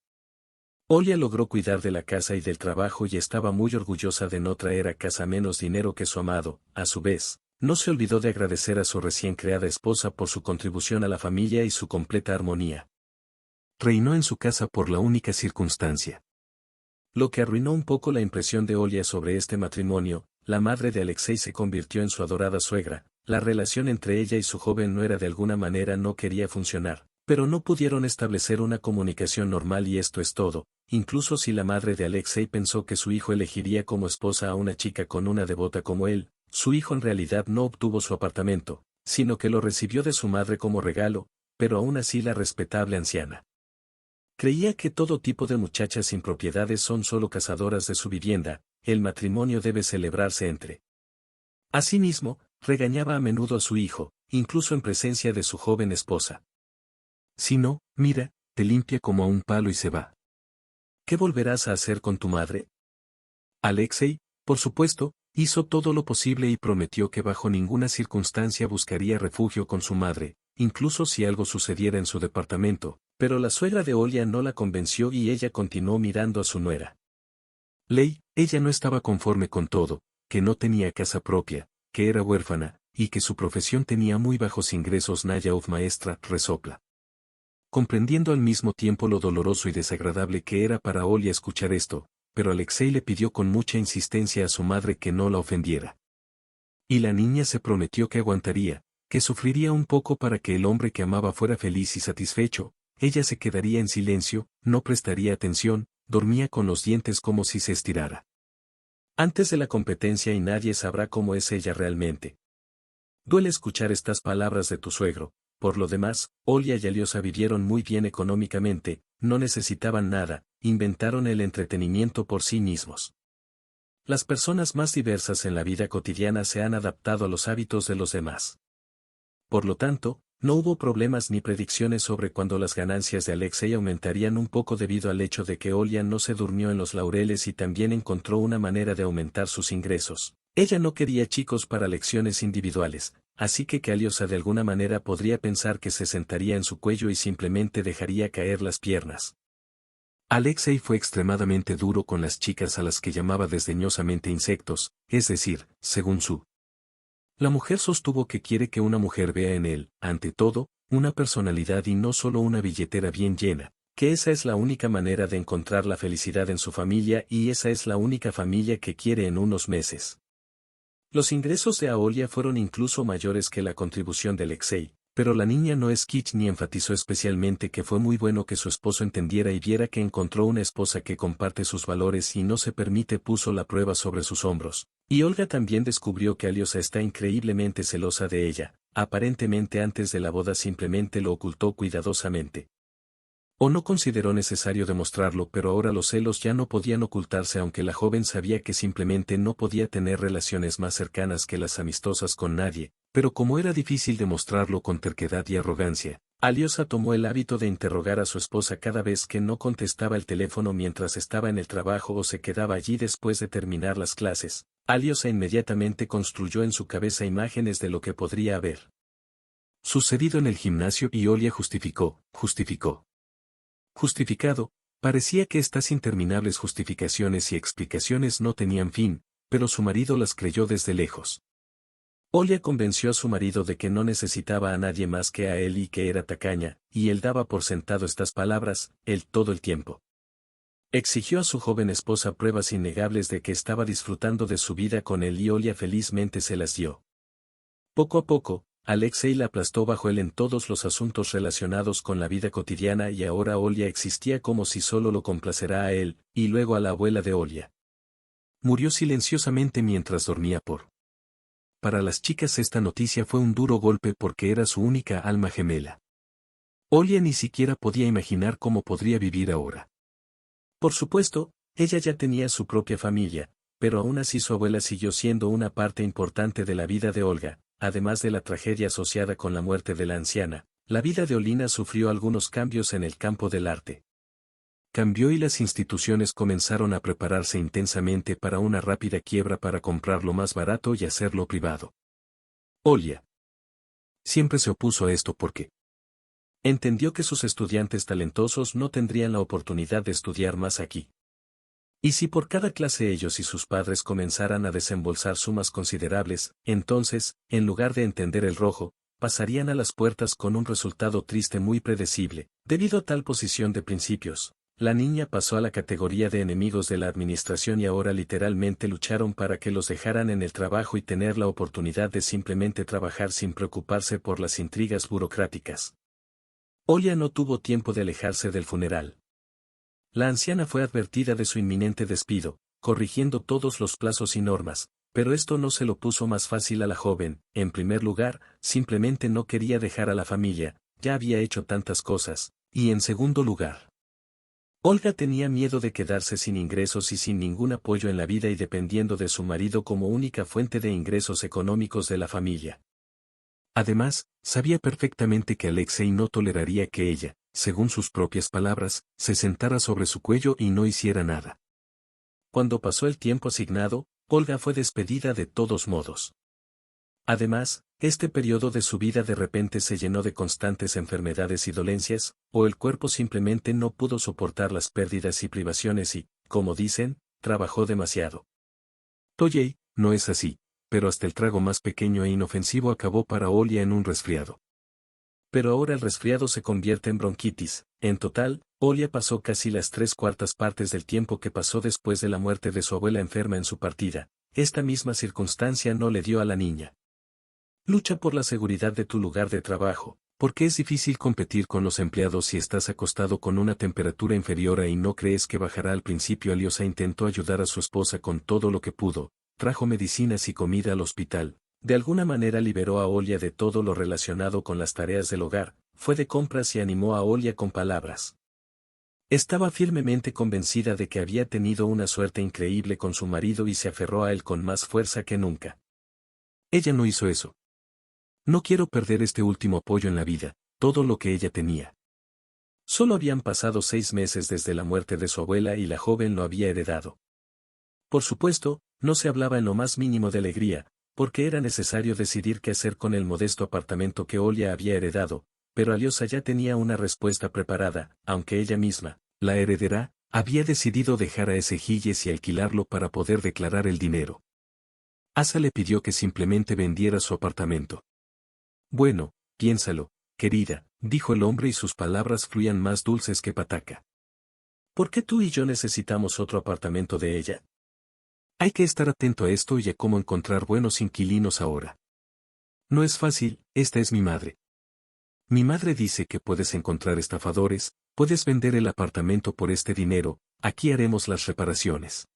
[SPEAKER 1] Olia logró cuidar de la casa y del trabajo y estaba muy orgullosa de no traer a casa menos dinero que su amado. A su vez, no se olvidó de agradecer a su recién creada esposa por su contribución a la familia y su completa armonía. Reinó en su casa por la única circunstancia. Lo que arruinó un poco la impresión de Olia sobre este matrimonio, la madre de Alexei se convirtió en su adorada suegra, la relación entre ella y su joven nuera de alguna manera no quería funcionar, pero no pudieron establecer una comunicación normal y esto es todo, incluso si la madre de Alexei pensó que su hijo elegiría como esposa a una chica con una devota como él, su hijo en realidad no obtuvo su apartamento, sino que lo recibió de su madre como regalo, pero aún así la respetable anciana creía que todo tipo de muchachas sin propiedades son solo cazadoras de su vivienda, el matrimonio debe celebrarse entre. Asimismo, regañaba a menudo a su hijo, incluso en presencia de su joven esposa. Si no, mira, te limpia como a un palo y se va. ¿Qué volverás a hacer con tu madre? Alexei, por supuesto, hizo todo lo posible y prometió que bajo ninguna circunstancia buscaría refugio con su madre, incluso si algo sucediera en su departamento, pero la suegra de Olia no la convenció y ella continuó mirando a su nuera. Ella no estaba conforme con todo, que no tenía casa propia, que era huérfana, y que su profesión tenía muy bajos ingresos. Naya maestra, resopla. comprendiendo al mismo tiempo lo doloroso y desagradable que era para Olia escuchar esto, pero Alexei le pidió con mucha insistencia a su madre que no la ofendiera. Y la niña se prometió que aguantaría, que sufriría un poco para que el hombre que amaba fuera feliz y satisfecho. Ella se quedaría en silencio, no prestaría atención, dormía con los dientes como si se estirara. Antes de la competencia y nadie sabrá cómo es ella realmente. Duele escuchar estas palabras de tu suegro. Por lo demás, Olia y Aliosa vivieron muy bien económicamente, no necesitaban nada, inventaron el entretenimiento por sí mismos. Las personas más diversas en la vida cotidiana se han adaptado a los hábitos de los demás. Por lo tanto, no hubo problemas ni predicciones sobre cuándo las ganancias de Alexei aumentarían un poco debido al hecho de que Olia no se durmió en los laureles y también encontró una manera de aumentar sus ingresos. Ella no quería chicos para lecciones individuales, así que Aliosa de alguna manera podría pensar que se sentaría en su cuello y simplemente dejaría caer las piernas. Alexei fue extremadamente duro con las chicas a las que llamaba desdeñosamente insectos, es decir, según su. La mujer sostuvo que quiere que una mujer vea en él, ante todo, una personalidad y no solo una billetera bien llena, que esa es la única manera de encontrar la felicidad en su familia y esa es la única familia que quiere en unos meses. Los ingresos de Aolia fueron incluso mayores que la contribución de Alexei, pero la niña no es kitsch ni enfatizó especialmente que fue muy bueno que su esposo entendiera y viera que encontró una esposa que comparte sus valores y no se permite puso la prueba sobre sus hombros. Y Olga también descubrió que Aliosa está increíblemente celosa de ella, aparentemente antes de la boda simplemente lo ocultó cuidadosamente. O no consideró necesario demostrarlo, pero ahora los celos ya no podían ocultarse aunque la joven sabía que simplemente no podía tener relaciones más cercanas que las amistosas con nadie, pero como era difícil demostrarlo con terquedad y arrogancia, Aliosa tomó el hábito de interrogar a su esposa cada vez que no contestaba el teléfono mientras estaba en el trabajo o se quedaba allí después de terminar las clases. Aliosa inmediatamente construyó en su cabeza imágenes de lo que podría haber sucedido en el gimnasio y Olia justificó. Justificado, parecía que estas interminables justificaciones y explicaciones no tenían fin, pero su marido las creyó desde lejos. Olia convenció a su marido de que no necesitaba a nadie más que a él y que era tacaña, y él daba por sentado estas palabras, él todo el tiempo. Exigió a su joven esposa pruebas innegables de que estaba disfrutando de su vida con él y Olia felizmente se las dio. Poco a poco, Alexei la aplastó bajo él en todos los asuntos relacionados con la vida cotidiana y ahora Olia existía como si solo lo complacerá a él, y luego a la abuela de Olia. Murió silenciosamente mientras dormía Para las chicas esta noticia fue un duro golpe porque era su única alma gemela. Olia ni siquiera podía imaginar cómo podría vivir ahora. Por supuesto, ella ya tenía su propia familia, pero aún así su abuela siguió siendo una parte importante de la vida de Olga. Además de la tragedia asociada con la muerte de la anciana, la vida de Olina sufrió algunos cambios en el campo del arte. Cambió y las instituciones comenzaron a prepararse intensamente para una rápida quiebra para comprar lo más barato y hacerlo privado. Olia siempre se opuso a esto porque entendió que sus estudiantes talentosos no tendrían la oportunidad de estudiar más aquí. Y si por cada clase ellos y sus padres comenzaran a desembolsar sumas considerables, entonces, en lugar de entender el rojo, pasarían a las puertas con un resultado triste muy predecible. Debido a tal posición de principios, la niña pasó a la categoría de enemigos de la administración y ahora literalmente lucharon para que los dejaran en el trabajo y tener la oportunidad de simplemente trabajar sin preocuparse por las intrigas burocráticas. Olia no tuvo tiempo de alejarse del funeral. La anciana fue advertida de su inminente despido, corrigiendo todos los plazos y normas, pero esto no se lo puso más fácil a la joven. En primer lugar, simplemente no quería dejar a la familia, ya había hecho tantas cosas, y en segundo lugar, Olga tenía miedo de quedarse sin ingresos y sin ningún apoyo en la vida y dependiendo de su marido como única fuente de ingresos económicos de la familia. Además, sabía perfectamente que Alexei no toleraría que ella, según sus propias palabras, se sentara sobre su cuello y no hiciera nada. Cuando pasó el tiempo asignado, Olga fue despedida de todos modos. Además, este periodo de su vida de repente se llenó de constantes enfermedades y dolencias, o el cuerpo simplemente no pudo soportar las pérdidas y privaciones y, como dicen, trabajó demasiado. Toyei, no es así, pero hasta el trago más pequeño e inofensivo acabó para Olia en un resfriado. Pero ahora el resfriado se convierte en bronquitis. En total, Olia pasó casi las 3/4 del tiempo que pasó después de la muerte de su abuela enferma en su partida. Esta misma circunstancia no le dio a la niña. Lucha por la seguridad de tu lugar de trabajo, porque es difícil competir con los empleados si estás acostado con una temperatura inferior y no crees que bajará al principio. Aliosa intentó ayudar a su esposa con todo lo que pudo, trajo medicinas y comida al hospital. De alguna manera liberó a Olia de todo lo relacionado con las tareas del hogar, fue de compras y animó a Olia con palabras. Estaba firmemente convencida de que había tenido una suerte increíble con su marido y se aferró a él con más fuerza que nunca. Ella no hizo eso. No quiero perder este último apoyo en la vida, todo lo que ella tenía. Solo habían pasado 6 meses desde la muerte de su abuela y la joven lo había heredado. Por supuesto, no se hablaba en lo más mínimo de alegría, porque era necesario decidir qué hacer con el modesto apartamento que Olia había heredado, pero Aliosa ya tenía una respuesta preparada, aunque ella misma, la heredera, había decidido dejar a ese Gilles y alquilarlo para poder declarar el dinero. Asa le pidió que simplemente vendiera su apartamento. Bueno, piénsalo, querida, dijo el hombre y sus palabras fluían más dulces que pataca. ¿Por qué tú y yo necesitamos otro apartamento de ella? Hay que estar atento a esto y a cómo encontrar buenos inquilinos ahora. No es fácil, esta es mi madre. Mi madre dice que puedes encontrar estafadores, puedes vender el apartamento por este dinero, aquí haremos las reparaciones.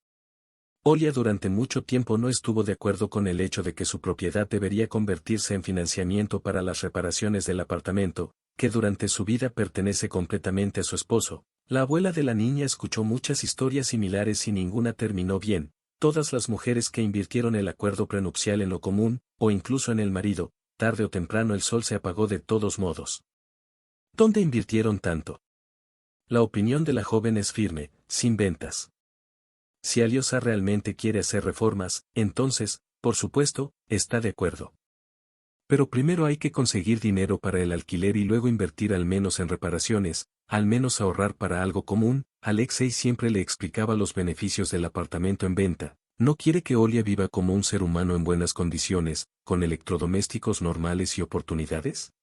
[SPEAKER 1] Olia durante mucho tiempo no estuvo de acuerdo con el hecho de que su propiedad debería convertirse en financiamiento para las reparaciones del apartamento, que durante su vida pertenece completamente a su esposo. La abuela de la niña escuchó muchas historias similares y ninguna terminó bien. Todas las mujeres que invirtieron el acuerdo prenupcial en lo común, o incluso en el marido, tarde o temprano el sol se apagó de todos modos. ¿Dónde invirtieron tanto? La opinión de la joven es firme, sin ventas. Si Aliosa realmente quiere hacer reformas, entonces, por supuesto, está de acuerdo. Pero primero hay que conseguir dinero para el alquiler y luego invertir al menos en reparaciones, al menos ahorrar para algo común. Alexei siempre le explicaba los beneficios del apartamento en venta. No quiere que Olia viva como un ser humano en buenas condiciones, con electrodomésticos normales y oportunidades.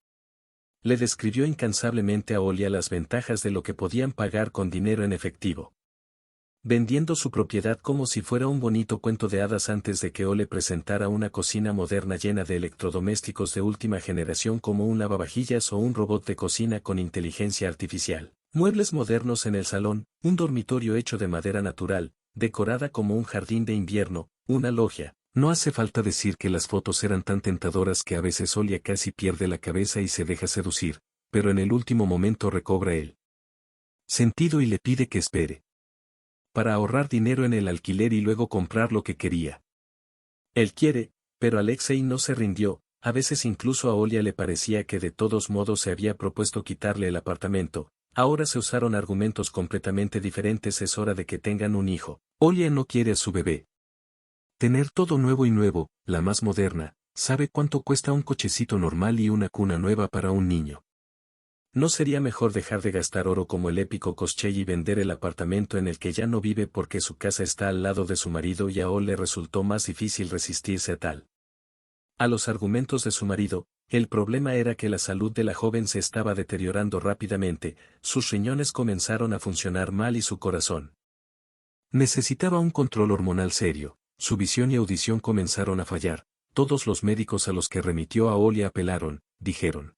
[SPEAKER 1] Le describió incansablemente a Olia las ventajas de lo que podían pagar con dinero en efectivo. Vendiendo su propiedad como si fuera un bonito cuento de hadas antes de que Ole presentara una cocina moderna llena de electrodomésticos de última generación como un lavavajillas o un robot de cocina con inteligencia artificial. Muebles modernos en el salón, un dormitorio hecho de madera natural, decorada como un jardín de invierno, una logia. No hace falta decir que las fotos eran tan tentadoras que a veces Olia casi pierde la cabeza y se deja seducir, pero en el último momento recobra el sentido y le pide que espere para ahorrar dinero en el alquiler y luego comprar lo que quería. Él quiere, pero Alexei no se rindió, a veces incluso a Olia le parecía que de todos modos se había propuesto quitarle el apartamento. Ahora se usaron argumentos completamente diferentes. Es hora de que tengan un hijo. Olia no quiere a su bebé. Tener todo nuevo y nuevo, la más moderna, ¿sabe cuánto cuesta un cochecito normal y una cuna nueva para un niño? ¿No sería mejor dejar de gastar oro como el épico Koschei y vender el apartamento en el que ya no vive porque su casa está al lado de su marido y a Ole le resultó más difícil resistirse a tal? A los argumentos de su marido, el problema era que la salud de la joven se estaba deteriorando rápidamente, sus riñones comenzaron a funcionar mal y su corazón necesitaba un control hormonal serio, su visión y audición comenzaron a fallar, todos los médicos a los que remitió a Ole apelaron, dijeron.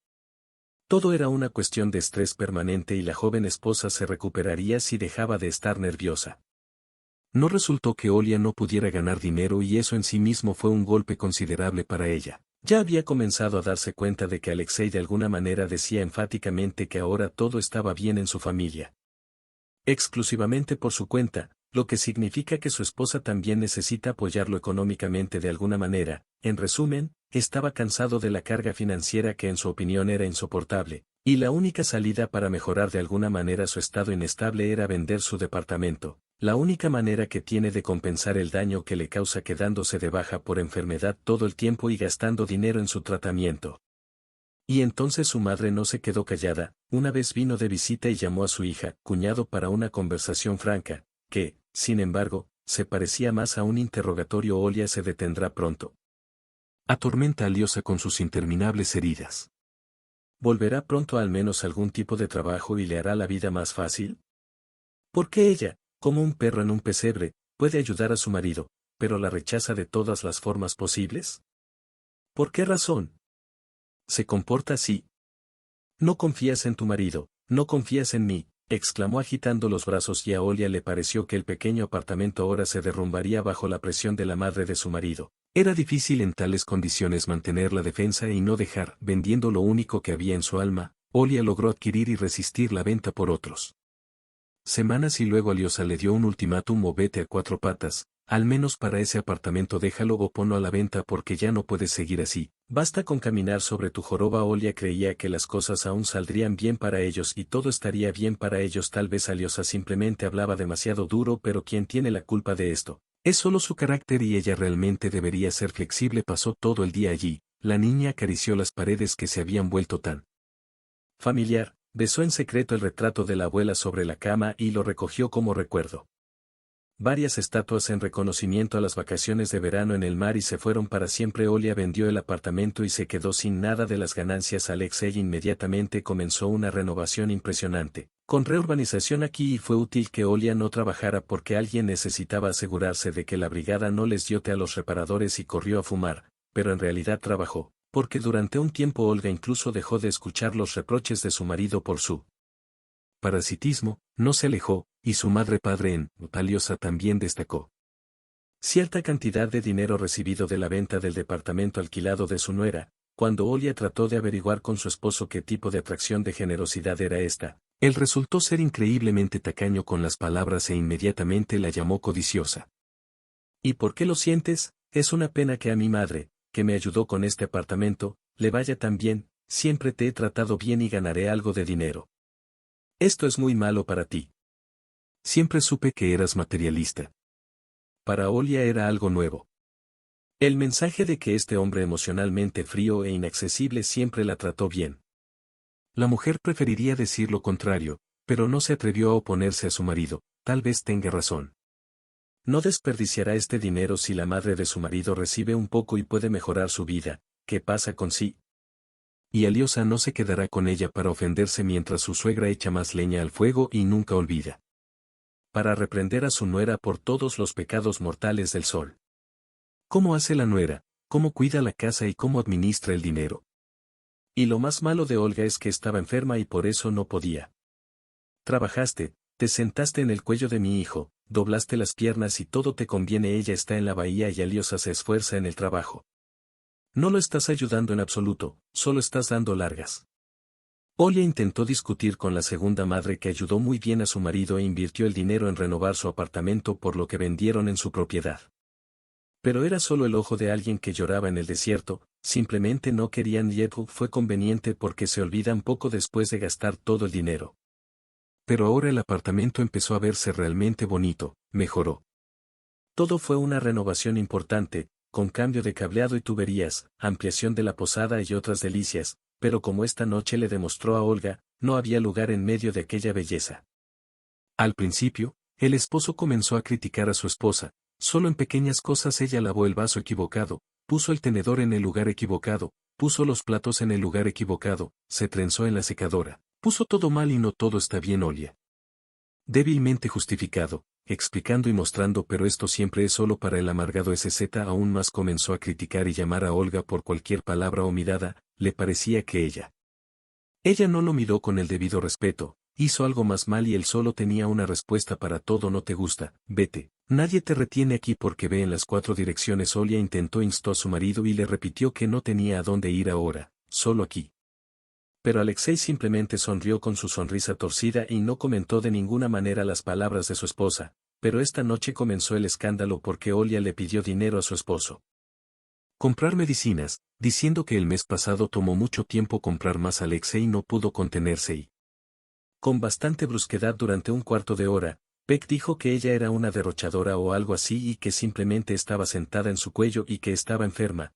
[SPEAKER 1] Todo era una cuestión de estrés permanente y la joven esposa se recuperaría si dejaba de estar nerviosa. No resultó que Olia no pudiera ganar dinero y eso en sí mismo fue un golpe considerable para ella. Ya había comenzado a darse cuenta de que Alexei de alguna manera decía enfáticamente que ahora todo estaba bien en su familia. Exclusivamente por su cuenta, lo que significa que su esposa también necesita apoyarlo económicamente de alguna manera. En resumen, estaba cansado de la carga financiera que en su opinión era insoportable, y la única salida para mejorar de alguna manera su estado inestable era vender su departamento, la única manera que tiene de compensar el daño que le causa quedándose de baja por enfermedad todo el tiempo y gastando dinero en su tratamiento. Y entonces su madre no se quedó callada, una vez vino de visita y llamó a su hija, cuñado para una conversación franca, que, sin embargo, se parecía más a un interrogatorio. Olia se detendrá pronto. Atormenta a Aliosa con sus interminables heridas. ¿Volverá pronto al menos algún tipo de trabajo y le hará la vida más fácil? ¿Por qué ella, como un perro en un pesebre, puede ayudar a su marido, pero la rechaza de todas las formas posibles? ¿Por qué razón se comporta así? No confías en tu marido, no confías en mí, exclamó agitando los brazos, y a Olia le pareció que el pequeño apartamento ahora se derrumbaría bajo la presión de la madre de su marido. Era difícil en tales condiciones mantener la defensa y no dejar, vendiendo lo único que había en su alma. Olia logró adquirir y resistir la venta por otros semanas, y luego Aliosa le dio un ultimátum: o vete a cuatro patas, al menos para ese apartamento déjalo o ponlo a la venta porque ya no puedes seguir así. Basta con caminar sobre tu joroba. Olia creía que las cosas aún saldrían bien para ellos y todo estaría bien para ellos. Tal vez Aliosa simplemente hablaba demasiado duro, pero ¿quién tiene la culpa de esto? Es solo su carácter y ella realmente debería ser flexible. Pasó todo el día allí. La niña acarició las paredes que se habían vuelto tan familiar, besó en secreto el retrato de la abuela sobre la cama y lo recogió como recuerdo. Varias estatuas en reconocimiento a las vacaciones de verano en el mar y se fueron para siempre. Olia vendió el apartamento y se quedó sin nada de las ganancias. Alexei inmediatamente comenzó una renovación impresionante, con reurbanización aquí, y fue útil que Olia no trabajara porque alguien necesitaba asegurarse de que la brigada no les dio té a los reparadores, y corrió a fumar, pero en realidad trabajó, porque durante un tiempo Olga incluso dejó de escuchar los reproches de su marido por su parasitismo, no se alejó, y su madre-padre en Aliosa también destacó cierta cantidad de dinero recibido de la venta del departamento alquilado de su nuera. Cuando Olia trató de averiguar con su esposo qué tipo de atracción de generosidad era esta, él resultó ser increíblemente tacaño con las palabras e inmediatamente la llamó codiciosa. ¿Y por qué lo sientes? Es una pena que a mi madre, que me ayudó con este apartamento, le vaya tan bien. Siempre te he tratado bien y ganaré algo de dinero. Esto es muy malo para ti. Siempre supe que eras materialista. Para Olia era algo nuevo. El mensaje de que este hombre emocionalmente frío e inaccesible siempre la trató bien. La mujer preferiría decir lo contrario, pero no se atrevió a oponerse a su marido. Tal vez tenga razón. No desperdiciará este dinero si la madre de su marido recibe un poco y puede mejorar su vida. ¿Qué pasa con sí? Y Aliosa no se quedará con ella para ofenderse mientras su suegra echa más leña al fuego y nunca olvida para reprender a su nuera por todos los pecados mortales del sol. ¿Cómo hace la nuera? ¿Cómo cuida la casa y cómo administra el dinero? Y lo más malo de Olga es que estaba enferma y por eso no podía. Trabajaste, te sentaste en el cuello de mi hijo, doblaste las piernas y todo te conviene. Ella está en la bahía y Aliosa se esfuerza en el trabajo. No lo estás ayudando en absoluto, solo estás dando largas. Olia intentó discutir con la segunda madre, que ayudó muy bien a su marido e invirtió el dinero en renovar su apartamento, por lo que vendieron en su propiedad. Pero era solo el ojo de alguien que lloraba en el desierto. Simplemente no querían Yehu. Fue conveniente porque se olvidan poco después de gastar todo el dinero. Pero ahora el apartamento empezó a verse realmente bonito, mejoró. Todo fue una renovación importante, con cambio de cableado y tuberías, ampliación de la posada y otras delicias, pero como esta noche le demostró a Olga, no había lugar en medio de aquella belleza. Al principio, el esposo comenzó a criticar a su esposa. Solo en pequeñas cosas: ella lavó el vaso equivocado, puso el tenedor en el lugar equivocado, puso los platos en el lugar equivocado, se trenzó en la secadora, puso todo mal y no todo está bien. Olia, débilmente justificado, explicando y mostrando, pero esto siempre es solo para el amargado. SZ aún más comenzó a criticar y llamar a Olga por cualquier palabra o mirada. Le parecía que ella no lo miró con el debido respeto, hizo algo más mal y él solo tenía una respuesta para todo: no te gusta, vete. Nadie te retiene aquí porque ve en las 4 direcciones. Olia instó a su marido y le repitió que no tenía a dónde ir ahora, solo aquí. Pero Alexei simplemente sonrió con su sonrisa torcida y no comentó de ninguna manera las palabras de su esposa. Pero esta noche comenzó el escándalo porque Olia le pidió dinero a su esposo. Comprar medicinas, diciendo que el mes pasado tomó mucho tiempo comprar más. Alexei no pudo contenerse y, con bastante brusquedad, durante un cuarto de hora, Beck dijo que ella era una derrochadora o algo así, y que simplemente estaba sentada en su cuello y que estaba enferma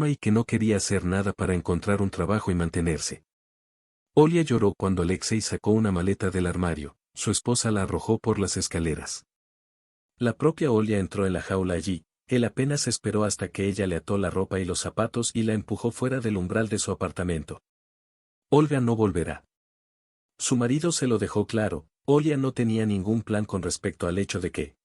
[SPEAKER 1] y que no quería hacer nada para encontrar un trabajo y mantenerse. Olia lloró cuando Alexei sacó una maleta del armario. Su esposa la arrojó por las escaleras. La propia Olia entró en la jaula allí. Él apenas esperó hasta que ella le ató la ropa y los zapatos y la empujó fuera del umbral de su apartamento. Olga no volverá. Su marido se lo dejó claro, Olia no tenía ningún plan con respecto al hecho de que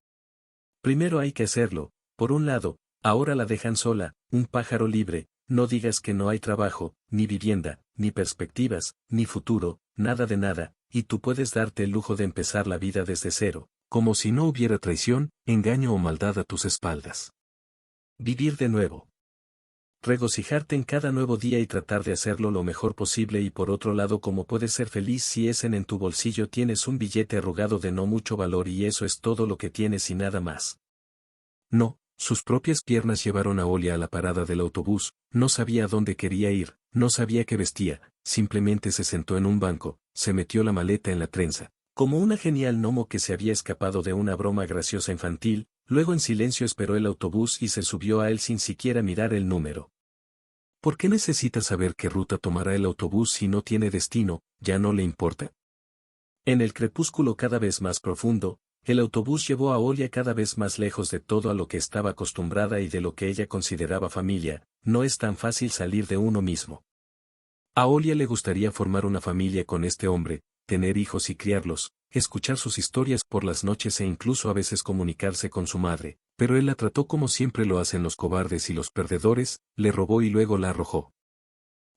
[SPEAKER 1] primero hay que hacerlo, por un lado, ahora la dejan sola, un pájaro libre, no digas que no hay trabajo, ni vivienda, ni perspectivas, ni futuro, nada de nada, y tú puedes darte el lujo de empezar la vida desde cero, como si no hubiera traición, engaño o maldad a tus espaldas. Vivir de nuevo. Regocijarte en cada nuevo día y tratar de hacerlo lo mejor posible y por otro lado cómo puedes ser feliz si en tu bolsillo tienes un billete arrugado de no mucho valor y eso es todo lo que tienes y nada más. No, sus propias piernas llevaron a Olia a la parada del autobús, no sabía a dónde quería ir, no sabía qué vestía, simplemente se sentó en un banco, se metió la maleta en la trenza, como una genial gnomo que se había escapado de una broma graciosa infantil, luego en silencio esperó el autobús y se subió a él sin siquiera mirar el número. ¿Por qué necesita saber qué ruta tomará el autobús si no tiene destino, ya no le importa? En el crepúsculo cada vez más profundo, el autobús llevó a Olia cada vez más lejos de todo a lo que estaba acostumbrada y de lo que ella consideraba familia, no es tan fácil salir de uno mismo. A Olia le gustaría formar una familia con este hombre, tener hijos y criarlos, escuchar sus historias por las noches e incluso a veces comunicarse con su madre, pero él la trató como siempre lo hacen los cobardes y los perdedores, le robó y luego la arrojó.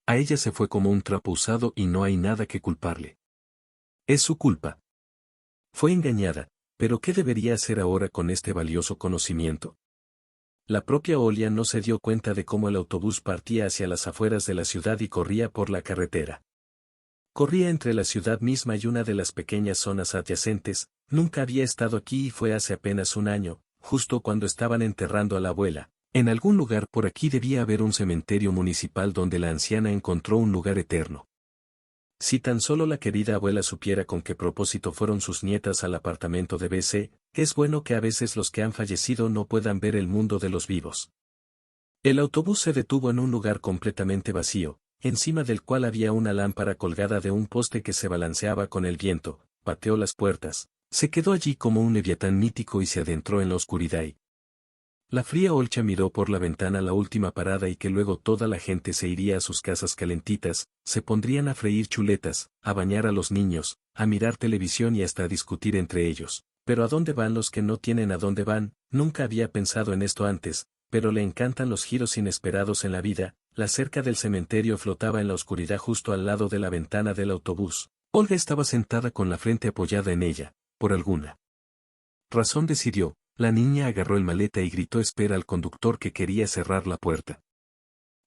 [SPEAKER 1] A ella se fue como un trapo usado y no hay nada que culparle. Es su culpa. Fue engañada, pero ¿qué debería hacer ahora con este valioso conocimiento? La propia Olia no se dio cuenta de cómo el autobús partía hacia las afueras de la ciudad y corría por la carretera. Corría entre la ciudad misma y una de las pequeñas zonas adyacentes, nunca había estado aquí y fue hace apenas un año, justo cuando estaban enterrando a la abuela. En algún lugar por aquí debía haber un cementerio municipal donde la anciana encontró un lugar eterno. Si tan solo la querida abuela supiera con qué propósito fueron sus nietas al apartamento de BC, es bueno que a veces los que han fallecido no puedan ver el mundo de los vivos. El autobús se detuvo en un lugar completamente vacío, encima del cual había una lámpara colgada de un poste que se balanceaba con el viento, pateó las puertas, se quedó allí como un leviatán mítico y se adentró en la oscuridad. La fría Olcha miró por la ventana la última parada y que luego toda la gente se iría a sus casas calentitas, se pondrían a freír chuletas, a bañar a los niños, a mirar televisión y hasta a discutir entre ellos. Pero ¿a dónde van los que no tienen a dónde van? Nunca había pensado en esto antes, pero le encantan los giros inesperados en la vida. La cerca del cementerio flotaba en la oscuridad justo al lado de la ventana del autobús. Olga estaba sentada con la frente apoyada en ella, por alguna razón decidió. La niña agarró el maleta y gritó espera al conductor que quería cerrar la puerta.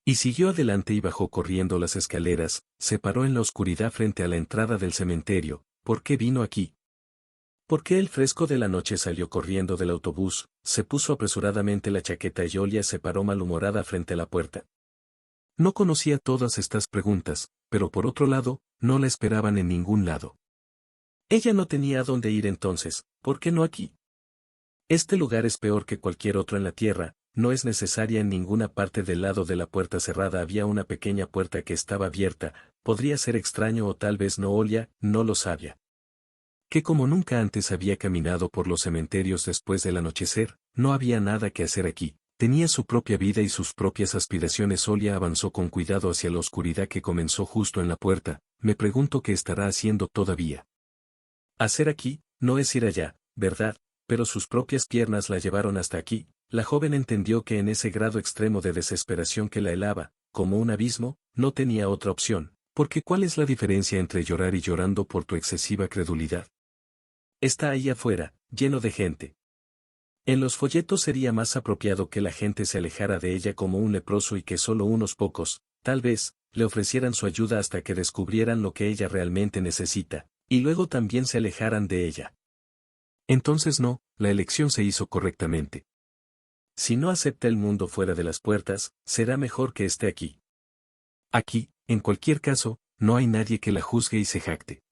[SPEAKER 1] Y siguió adelante y bajó corriendo las escaleras, se paró en la oscuridad frente a la entrada del cementerio. ¿Por qué vino aquí? ¿Por qué el fresco de la noche salió corriendo del autobús? Se puso apresuradamente la chaqueta y Olia se paró malhumorada frente a la puerta. No conocía todas estas preguntas, pero por otro lado, no la esperaban en ningún lado. Ella no tenía a dónde ir entonces, ¿por qué no aquí? Este lugar es peor que cualquier otro en la tierra, no es necesaria en ninguna parte del lado de la puerta cerrada había una pequeña puerta que estaba abierta, podría ser extraño o tal vez no Olia, no lo sabía. Que como nunca antes había caminado por los cementerios después del anochecer, no había nada que hacer aquí, tenía su propia vida y sus propias aspiraciones. Olia avanzó con cuidado hacia la oscuridad que comenzó justo en la puerta, me pregunto qué estará haciendo todavía. Hacer aquí, no es ir allá, ¿verdad? Pero sus propias piernas la llevaron hasta aquí. La joven entendió que en ese grado extremo de desesperación que la helaba, como un abismo, no tenía otra opción, porque ¿cuál es la diferencia entre llorar y llorando por tu excesiva credulidad? Está ahí afuera, lleno de gente. En los folletos sería más apropiado que la gente se alejara de ella como un leproso y que solo unos pocos, tal vez, le ofrecieran su ayuda hasta que descubrieran lo que ella realmente necesita, y luego también se alejaran de ella. Entonces no, la elección se hizo correctamente. Si no acepta el mundo fuera de las puertas, será mejor que esté aquí. Aquí, en cualquier caso, no hay nadie que la juzgue y se jacte.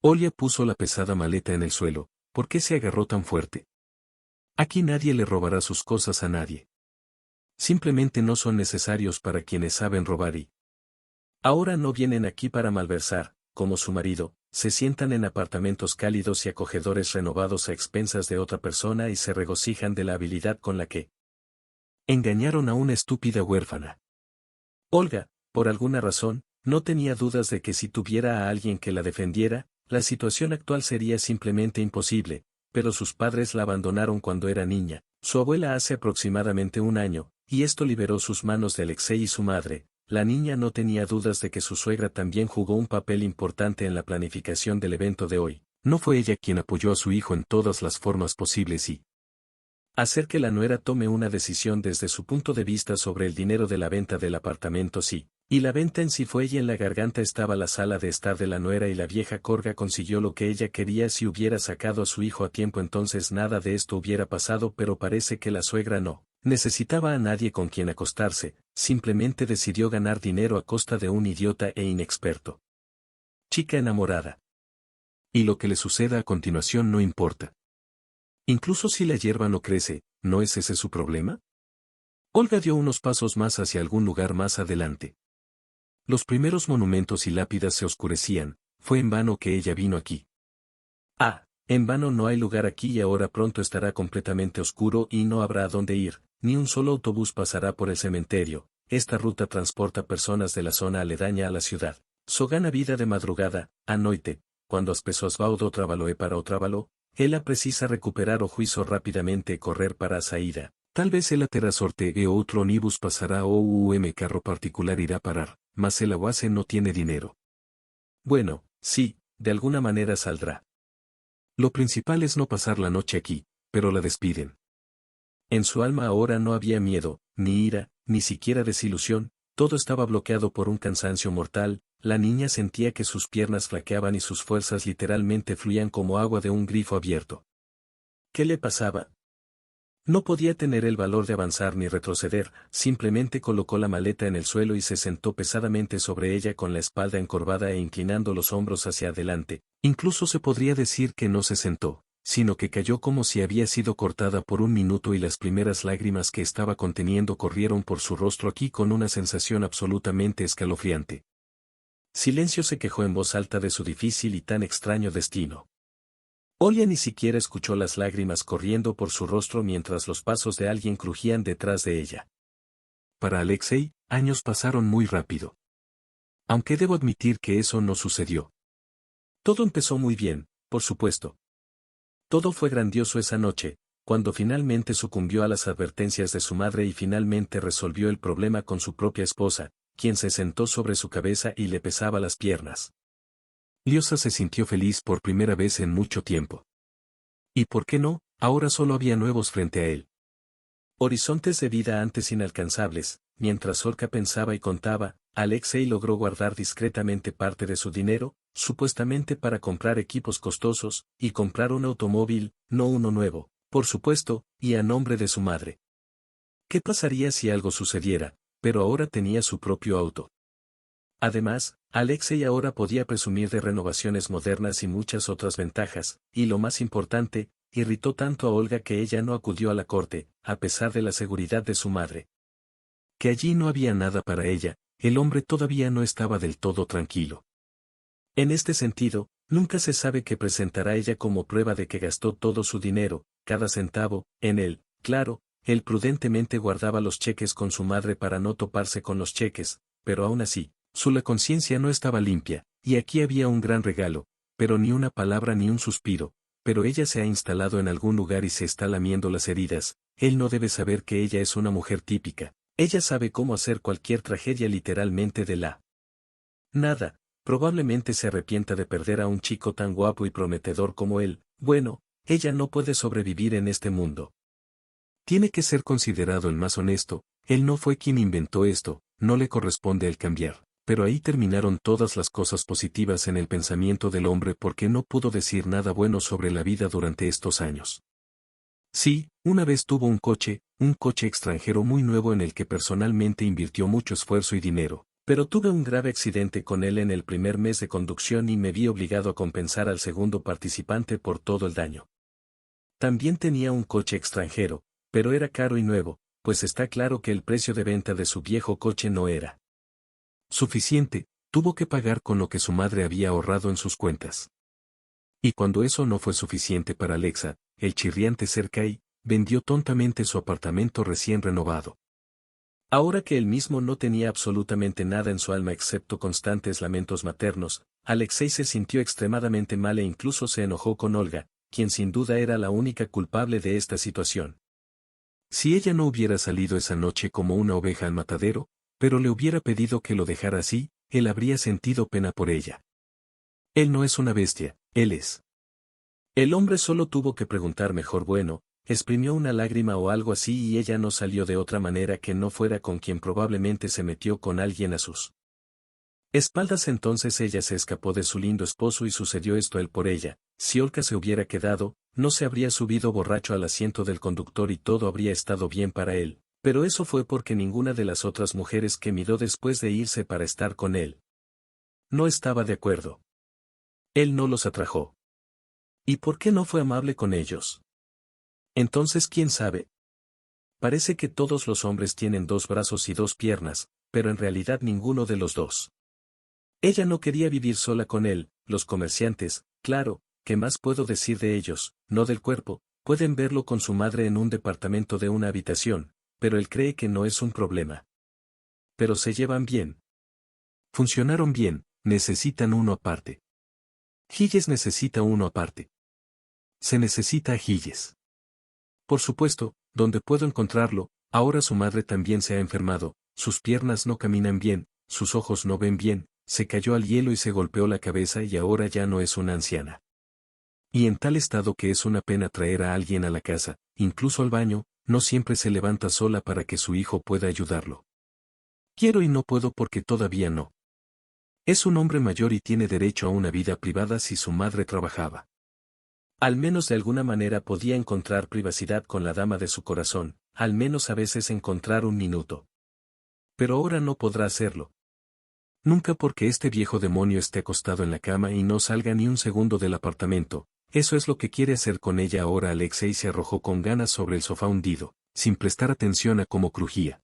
[SPEAKER 1] Olia puso la pesada maleta en el suelo, ¿por qué se agarró tan fuerte? Aquí nadie le robará sus cosas a nadie. Simplemente no son necesarios para quienes saben robar y ahora no vienen aquí para malversar, como su marido, se sientan en apartamentos cálidos y acogedores renovados a expensas de otra persona y se regocijan de la habilidad con la que engañaron a una estúpida huérfana. Olga, por alguna razón, no tenía dudas de que si tuviera a alguien que la defendiera, la situación actual sería simplemente imposible, pero sus padres la abandonaron cuando era niña, su abuela hace aproximadamente un año, y esto liberó sus manos de Alexei y su madre. La niña no tenía dudas de que su suegra también jugó un papel importante en la planificación del evento de hoy. No fue ella quien apoyó a su hijo en todas las formas posibles y hacer que la nuera tome una decisión desde su punto de vista sobre el dinero de la venta del apartamento sí. Y la venta en sí fue ella. En la garganta estaba la sala de estar de la nuera y la vieja Corga consiguió lo que ella quería. Si hubiera sacado a su hijo a tiempo entonces nada de esto hubiera pasado, pero parece que la suegra no necesitaba a nadie con quien acostarse, simplemente decidió ganar dinero a costa de un idiota e inexperto. Chica enamorada. Y lo que le suceda a continuación no importa. Incluso si la hierba no crece, ¿no es ese su problema? Olga dio unos pasos más hacia algún lugar más adelante. Los primeros monumentos y lápidas se oscurecían, fue en vano que ella vino aquí. Ah, en vano no hay lugar aquí y ahora pronto estará completamente oscuro y no habrá a dónde ir, ni un solo autobús pasará por el cementerio. Esta ruta transporta personas de la zona aledaña a la ciudad. So gana vida de madrugada, a noite, cuando as pessoas vão do trabalho e para o trabalho, ela precisa recuperar o juízo rapidamente e correr para a saída. Tal vez ela terá sorte e outro ônibus pasará ou carro particular irá parar, mas el aguace no tiene dinero. Bueno, sí, de alguna manera saldrá. Lo principal es no pasar la noche aquí, pero la despiden. En su alma ahora no había miedo, ni ira, ni siquiera desilusión, todo estaba bloqueado por un cansancio mortal. La niña sentía que sus piernas flaqueaban y sus fuerzas literalmente fluían como agua de un grifo abierto. ¿Qué le pasaba? No podía tener el valor de avanzar ni retroceder, simplemente colocó la maleta en el suelo y se sentó pesadamente sobre ella con la espalda encorvada e inclinando los hombros hacia adelante. Incluso se podría decir que no se sentó, sino que cayó como si había sido cortada por un minuto y las primeras lágrimas que estaba conteniendo corrieron por su rostro aquí con una sensación absolutamente escalofriante. Silencio se quejó en voz alta de su difícil y tan extraño destino. Olia ni siquiera escuchó las lágrimas corriendo por su rostro mientras los pasos de alguien crujían detrás de ella. Para Alexei, años pasaron muy rápido. Aunque debo admitir que eso no sucedió. Todo empezó muy bien, por supuesto. Todo fue grandioso esa noche, cuando finalmente sucumbió a las advertencias de su madre y finalmente resolvió el problema con su propia esposa, quien se sentó sobre su cabeza y le pesaba las piernas. Liosa se sintió feliz por primera vez en mucho tiempo. ¿Y por qué no? Ahora solo había nuevos frente a él. Horizontes de vida antes inalcanzables. Mientras Olga pensaba y contaba, Alexei logró guardar discretamente parte de su dinero, supuestamente para comprar equipos costosos, y comprar un automóvil, no uno nuevo, por supuesto, y a nombre de su madre. ¿Qué pasaría si algo sucediera? Pero ahora tenía su propio auto. Además, Alexei ahora podía presumir de renovaciones modernas y muchas otras ventajas, y lo más importante, irritó tanto a Olga que ella no acudió a la corte, a pesar de la seguridad de su madre. Que allí no había nada para ella, el hombre todavía no estaba del todo tranquilo. En este sentido, nunca se sabe qué presentará ella como prueba de que gastó todo su dinero, cada centavo, en él. Claro, él prudentemente guardaba los cheques con su madre para no toparse con los cheques, pero aún así, su conciencia no estaba limpia, y aquí había un gran regalo, pero ni una palabra ni un suspiro, pero ella se ha instalado en algún lugar y se está lamiendo las heridas. Él no debe saber que ella es una mujer típica, ella sabe cómo hacer cualquier tragedia literalmente de la nada, probablemente se arrepienta de perder a un chico tan guapo y prometedor como él. Bueno, ella no puede sobrevivir en este mundo. Tiene que ser considerado el más honesto, él no fue quien inventó esto, no le corresponde el cambiar. Pero ahí terminaron todas las cosas positivas en el pensamiento del hombre porque no pudo decir nada bueno sobre la vida durante estos años. Sí, una vez tuvo un coche extranjero muy nuevo en el que personalmente invirtió mucho esfuerzo y dinero, pero tuve un grave accidente con él en el primer mes de conducción y me vi obligado a compensar al segundo participante por todo el daño. También tenía un coche extranjero, pero era caro y nuevo, pues está claro que el precio de venta de su viejo coche no era suficiente, tuvo que pagar con lo que su madre había ahorrado en sus cuentas. Y cuando eso no fue suficiente para Alexa, el chirriante Sergei vendió tontamente su apartamento recién renovado. Ahora que él mismo no tenía absolutamente nada en su alma excepto constantes lamentos maternos, Alexei se sintió extremadamente mal e incluso se enojó con Olga, quien sin duda era la única culpable de esta situación. Si ella no hubiera salido esa noche como una oveja al matadero, pero le hubiera pedido que lo dejara así, él habría sentido pena por ella. Él no es una bestia, él es. El hombre solo tuvo que preguntar mejor bueno, exprimió una lágrima o algo así y ella no salió de otra manera que no fuera con quien probablemente se metió con alguien a sus espaldas. Entonces ella se escapó de su lindo esposo y sucedió esto él por ella. Si Olga se hubiera quedado, no se habría subido borracho al asiento del conductor y todo habría estado bien para él, pero eso fue porque ninguna de las otras mujeres que miró después de irse para estar con él no estaba de acuerdo. Él no los atrajo. ¿Y por qué no fue amable con ellos? Entonces, ¿quién sabe? Parece que todos los hombres tienen 2 brazos y 2 piernas, pero en realidad ninguno de los dos. Ella no quería vivir sola con él. Los comerciantes, claro, ¿qué más puedo decir de ellos? No del cuerpo, pueden verlo con su madre en un departamento de una habitación, pero él cree que no es un problema. Pero se llevan bien. Funcionaron bien, necesitan uno aparte. Gilles necesita uno aparte. Se necesita a Gilles. Por supuesto, ¿dónde puedo encontrarlo? Ahora su madre también se ha enfermado, sus piernas no caminan bien, sus ojos no ven bien, se cayó al hielo y se golpeó la cabeza y ahora ya no es una anciana. Y en tal estado que es una pena traer a alguien a la casa, incluso al baño, no siempre se levanta sola para que su hijo pueda ayudarlo. Quiero y no puedo porque todavía no. Es un hombre mayor y tiene derecho a una vida privada si su madre trabajaba. Al menos de alguna manera podía encontrar privacidad con la dama de su corazón, al menos a veces encontrar un minuto. Pero ahora no podrá hacerlo. Nunca porque este viejo demonio esté acostado en la cama y no salga ni un segundo del apartamento. Eso es lo que quiere hacer con ella ahora. Alexei se arrojó con ganas sobre el sofá hundido, sin prestar atención a cómo crujía.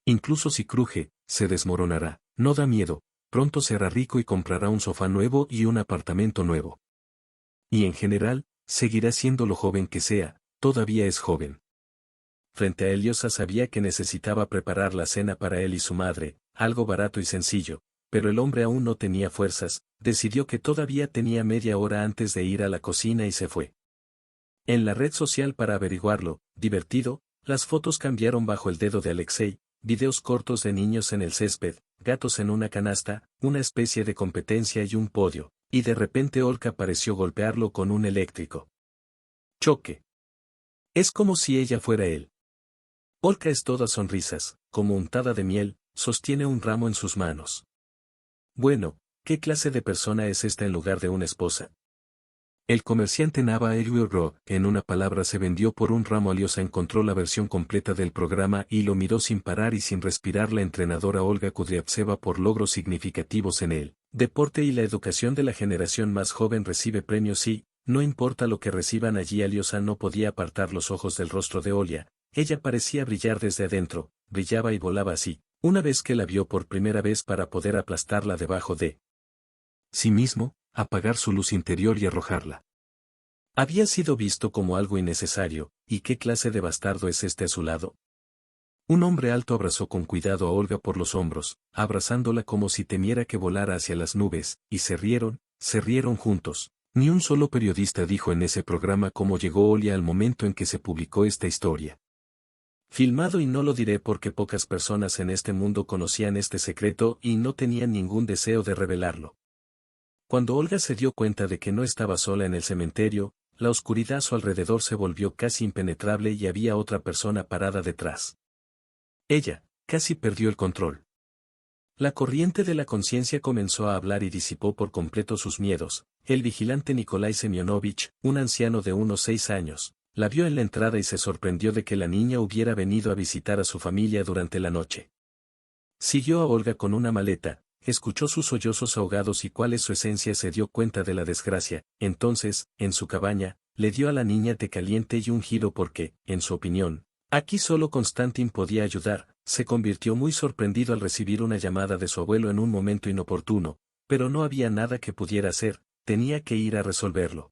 [SPEAKER 1] Incluso si cruje, se desmoronará, no da miedo, pronto será rico y comprará un sofá nuevo y un apartamento nuevo. Y en general, seguirá siendo lo joven que sea, todavía es joven. Frente a Eliosa sabía que necesitaba preparar la cena para él y su madre, algo barato y sencillo, pero el hombre aún no tenía fuerzas, decidió que todavía tenía media hora antes de ir a la cocina y se fue. En la red social para averiguarlo, divertido, las fotos cambiaron bajo el dedo de Alexei, videos cortos de niños en el césped, gatos en una canasta, una especie de competencia y un podio, y de repente Olga pareció golpearlo con un eléctrico choque. Es como si ella fuera él. Olga es toda sonrisas, como untada de miel, sostiene un ramo en sus manos. Bueno, ¿qué clase de persona es esta en lugar de una esposa? El comerciante Nava Elwirro, en una palabra se vendió por un ramo. Aliosa encontró la versión completa del programa y lo miró sin parar y sin respirar. La entrenadora Olga Kudryavtseva por logros significativos en el deporte y la educación de la generación más joven recibe premios y, no importa lo que reciban allí. Aliosa no podía apartar los ojos del rostro de Olia. Ella parecía brillar desde adentro, brillaba y volaba así, una vez que la vio por primera vez para poder aplastarla debajo de sí mismo, apagar su luz interior y arrojarla. Había sido visto como algo innecesario, ¿y qué clase de bastardo es este a su lado? Un hombre alto abrazó con cuidado a Olga por los hombros, abrazándola como si temiera que volara hacia las nubes, y se rieron juntos. Ni un solo periodista dijo en ese programa cómo llegó Olia al momento en que se publicó esta historia. Filmado, y no lo diré porque pocas personas en este mundo conocían este secreto y no tenían ningún deseo de revelarlo. Cuando Olga se dio cuenta de que no estaba sola en el cementerio, la oscuridad a su alrededor se volvió casi impenetrable y había otra persona parada detrás. Ella, casi perdió el control. La corriente de la conciencia comenzó a hablar y disipó por completo sus miedos. El vigilante Nikolai Semyonovich, un anciano de unos 6 años, la vio en la entrada y se sorprendió de que la niña hubiera venido a visitar a su familia durante la noche. Siguió a Olga con una maleta, escuchó sus sollozos ahogados y cuál es su esencia, se dio cuenta de la desgracia. Entonces, en su cabaña, le dio a la niña té caliente y un giro porque, en su opinión, aquí solo Konstantin podía ayudar. Se convirtió muy sorprendido al recibir una llamada de su abuelo en un momento inoportuno, pero no había nada que pudiera hacer, tenía que ir a resolverlo.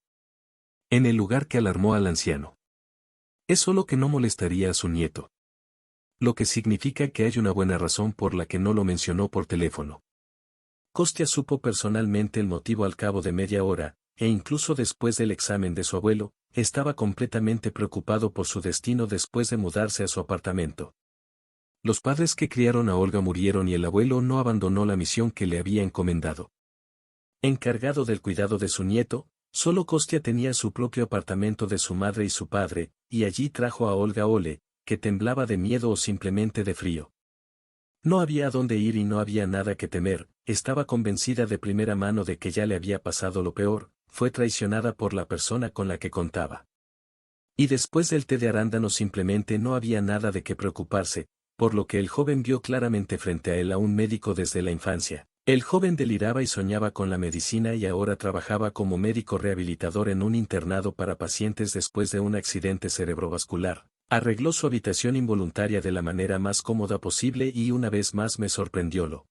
[SPEAKER 1] En el lugar que alarmó al anciano. Es solo que no molestaría a su nieto. Lo que significa que hay una buena razón por la que no lo mencionó por teléfono. Kostya supo personalmente el motivo al cabo de media hora, e incluso después del examen de su abuelo, estaba completamente preocupado por su destino después de mudarse a su apartamento. Los padres que criaron a Olga murieron y el abuelo no abandonó la misión que le había encomendado. Encargado del cuidado de su nieto, solo Kostya tenía su propio apartamento de su madre y su padre, y allí trajo a Olga Ole, que temblaba de miedo o simplemente de frío. No había a dónde ir y no había nada que temer, estaba convencida de primera mano de que ya le había pasado lo peor, fue traicionada por la persona con la que contaba. Y después del té de arándano simplemente no había nada de qué preocuparse, por lo que el joven vio claramente frente a él a un médico desde la infancia. El joven deliraba y soñaba con la medicina y ahora trabajaba como médico rehabilitador en un internado para pacientes después de un accidente cerebrovascular. Arregló su habitación involuntaria de la manera más cómoda posible y una vez más me sorprendió lo.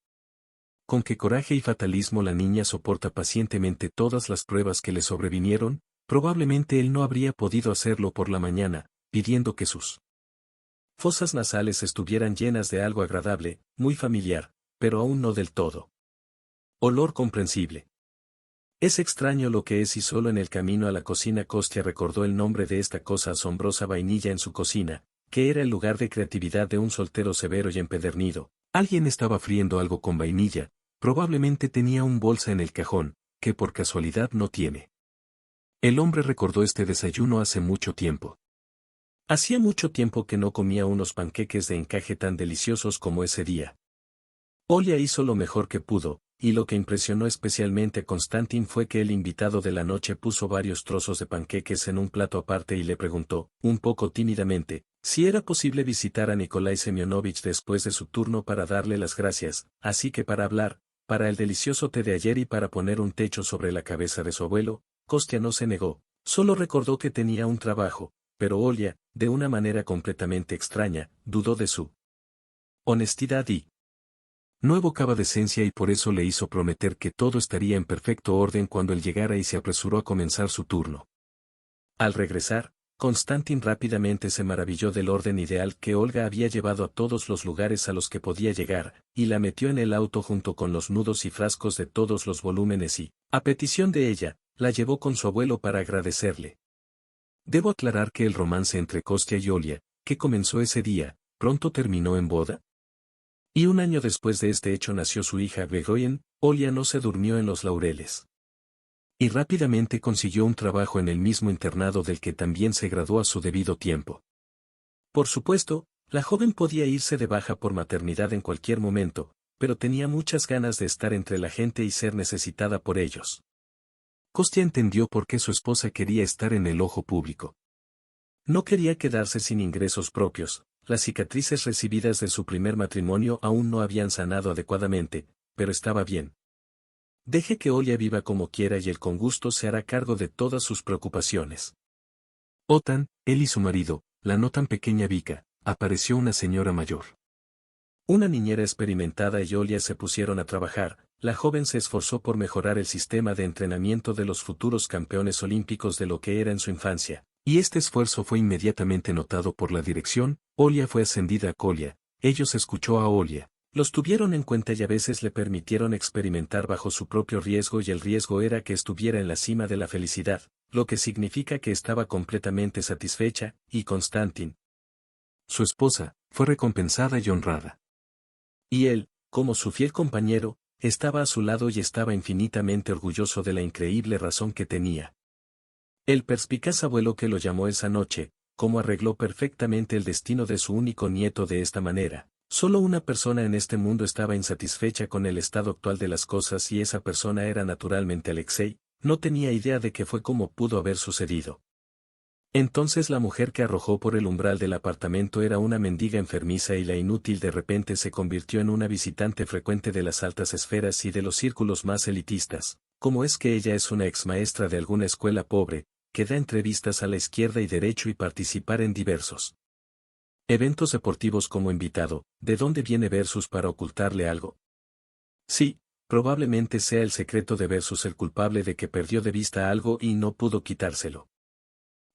[SPEAKER 1] Con qué coraje y fatalismo la niña soporta pacientemente todas las pruebas que le sobrevinieron, probablemente él no habría podido hacerlo por la mañana, pidiendo que sus fosas nasales estuvieran llenas de algo agradable, muy familiar, pero aún no del todo. Olor comprensible. Es extraño lo que es y solo en el camino a la cocina Kostya recordó el nombre de esta cosa asombrosa vainilla en su cocina, que era el lugar de creatividad de un soltero severo y empedernido. Alguien estaba friendo algo con vainilla, probablemente tenía un bolsa en el cajón, que por casualidad no tiene. El hombre recordó este desayuno hace mucho tiempo. Hacía mucho tiempo que no comía unos panqueques de encaje tan deliciosos como ese día. Olia hizo lo mejor que pudo, y lo que impresionó especialmente a Konstantin fue que el invitado de la noche puso varios trozos de panqueques en un plato aparte y le preguntó, un poco tímidamente, si era posible visitar a Nikolai Semyonovich después de su turno para darle las gracias, así que para hablar, para el delicioso té de ayer y para poner un techo sobre la cabeza de su abuelo, Kostya no se negó, solo recordó que tenía un trabajo, pero Olia, de una manera completamente extraña, dudó de su honestidad y no evocaba decencia y por eso le hizo prometer que todo estaría en perfecto orden cuando él llegara y se apresuró a comenzar su turno. Al regresar, Konstantin rápidamente se maravilló del orden ideal que Olga había llevado a todos los lugares a los que podía llegar, y la metió en el auto junto con los nudos y frascos de todos los volúmenes y, a petición de ella, la llevó con su abuelo para agradecerle. Debo aclarar que el romance entre Kostya y Olia, que comenzó ese día, pronto terminó en boda. Y un año después de este hecho nació su hija Begoyen. Olia no se durmió en los laureles. Y rápidamente consiguió un trabajo en el mismo internado del que también se graduó a su debido tiempo. Por supuesto, la joven podía irse de baja por maternidad en cualquier momento, pero tenía muchas ganas de estar entre la gente y ser necesitada por ellos. Kostya entendió por qué su esposa quería estar en el ojo público. No quería quedarse sin ingresos propios. Las cicatrices recibidas de su primer matrimonio aún no habían sanado adecuadamente, pero estaba bien. Deje que Olia viva como quiera y él con gusto se hará cargo de todas sus preocupaciones. Otan, él y su marido, la no tan pequeña Vika, apareció una señora mayor. Una niñera experimentada y Olia se pusieron a trabajar. La joven se esforzó por mejorar el sistema de entrenamiento de los futuros campeones olímpicos de lo que era en su infancia. Y este esfuerzo fue inmediatamente notado por la dirección. Olia fue ascendida a Kolia, ellos escuchó a Olia, los tuvieron en cuenta y a veces le permitieron experimentar bajo su propio riesgo y el riesgo era que estuviera en la cima de la felicidad, lo que significa que estaba completamente satisfecha, y Konstantin, su esposa, fue recompensada y honrada. Y él, como su fiel compañero, estaba a su lado y estaba infinitamente orgulloso de la increíble razón que tenía. El perspicaz abuelo que lo llamó esa noche, cómo arregló perfectamente el destino de su único nieto de esta manera. Solo una persona en este mundo estaba insatisfecha con el estado actual de las cosas y esa persona era naturalmente Alexei, no tenía idea de qué fue cómo pudo haber sucedido. Entonces la mujer que arrojó por el umbral del apartamento era una mendiga enfermiza y la inútil de repente se convirtió en una visitante frecuente de las altas esferas y de los círculos más elitistas. ¿Cómo es que ella es una ex maestra de alguna escuela pobre, que da entrevistas a la izquierda y derecho y participar en diversos eventos deportivos como invitado? ¿De dónde viene Versus para ocultarle algo? Sí, probablemente sea el secreto de Versus el culpable de que perdió de vista algo y no pudo quitárselo.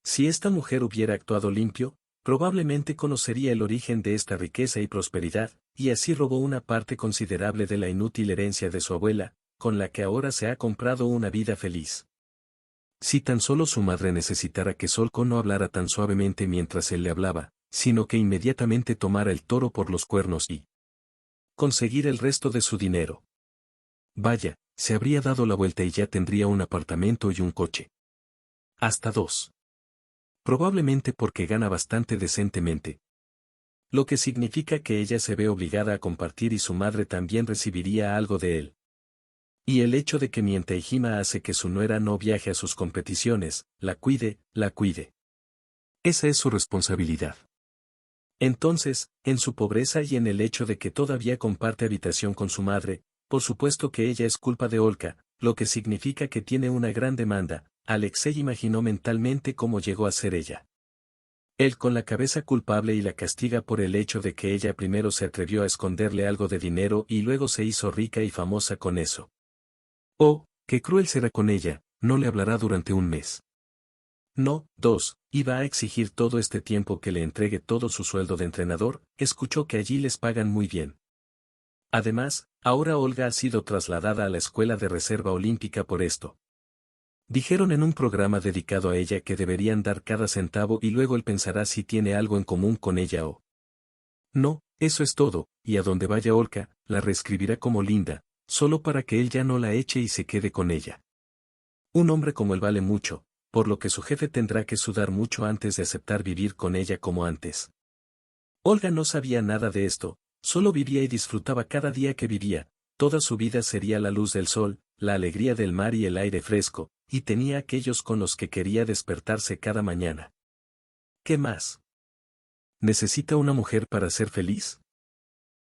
[SPEAKER 1] Si esta mujer hubiera actuado limpio, Probablemente conocería el origen de esta riqueza y prosperidad, y así robó una parte considerable de la inútil herencia de su abuela, con la que ahora se ha comprado una vida feliz. Si tan solo su madre necesitara que Solco no hablara tan suavemente mientras él le hablaba, sino que inmediatamente tomara el toro por los cuernos y conseguir el resto de su dinero. Vaya, se habría dado la vuelta y ya tendría un apartamento y un coche. Hasta 2. Probablemente porque gana bastante decentemente. Lo que significa que ella se ve obligada a compartir y su madre también recibiría algo de él. Y el hecho de que miente y Hima hace que su nuera no viaje a sus competiciones, la cuide. Esa es su responsabilidad. Entonces, en su pobreza y en el hecho de que todavía comparte habitación con su madre, por supuesto que ella es culpa de Olga, lo que significa que tiene una gran demanda. Alexei imaginó mentalmente cómo llegó a ser ella. Él con la cabeza culpable y la castiga por el hecho de que ella primero se atrevió a esconderle algo de dinero y luego se hizo rica y famosa con eso. Oh, qué cruel será con ella, no le hablará durante un mes. No, 2, iba a exigir todo este tiempo que le entregue todo su sueldo de entrenador, escuchó que allí les pagan muy bien. Además, ahora Olga ha sido trasladada a la escuela de reserva olímpica por esto. Dijeron en un programa dedicado a ella que deberían dar cada centavo y luego él pensará si tiene algo en común con ella o no, eso es todo, y a donde vaya Olga, la reescribirá como linda, solo para que él ya no la eche y se quede con ella. Un hombre como él vale mucho, por lo que su jefe tendrá que sudar mucho antes de aceptar vivir con ella como antes. Olga no sabía nada de esto, solo vivía y disfrutaba cada día que vivía, toda su vida sería la luz del sol, la alegría del mar y el aire fresco, y tenía aquellos con los que quería despertarse cada mañana. ¿Qué más? ¿Necesita una mujer para ser feliz?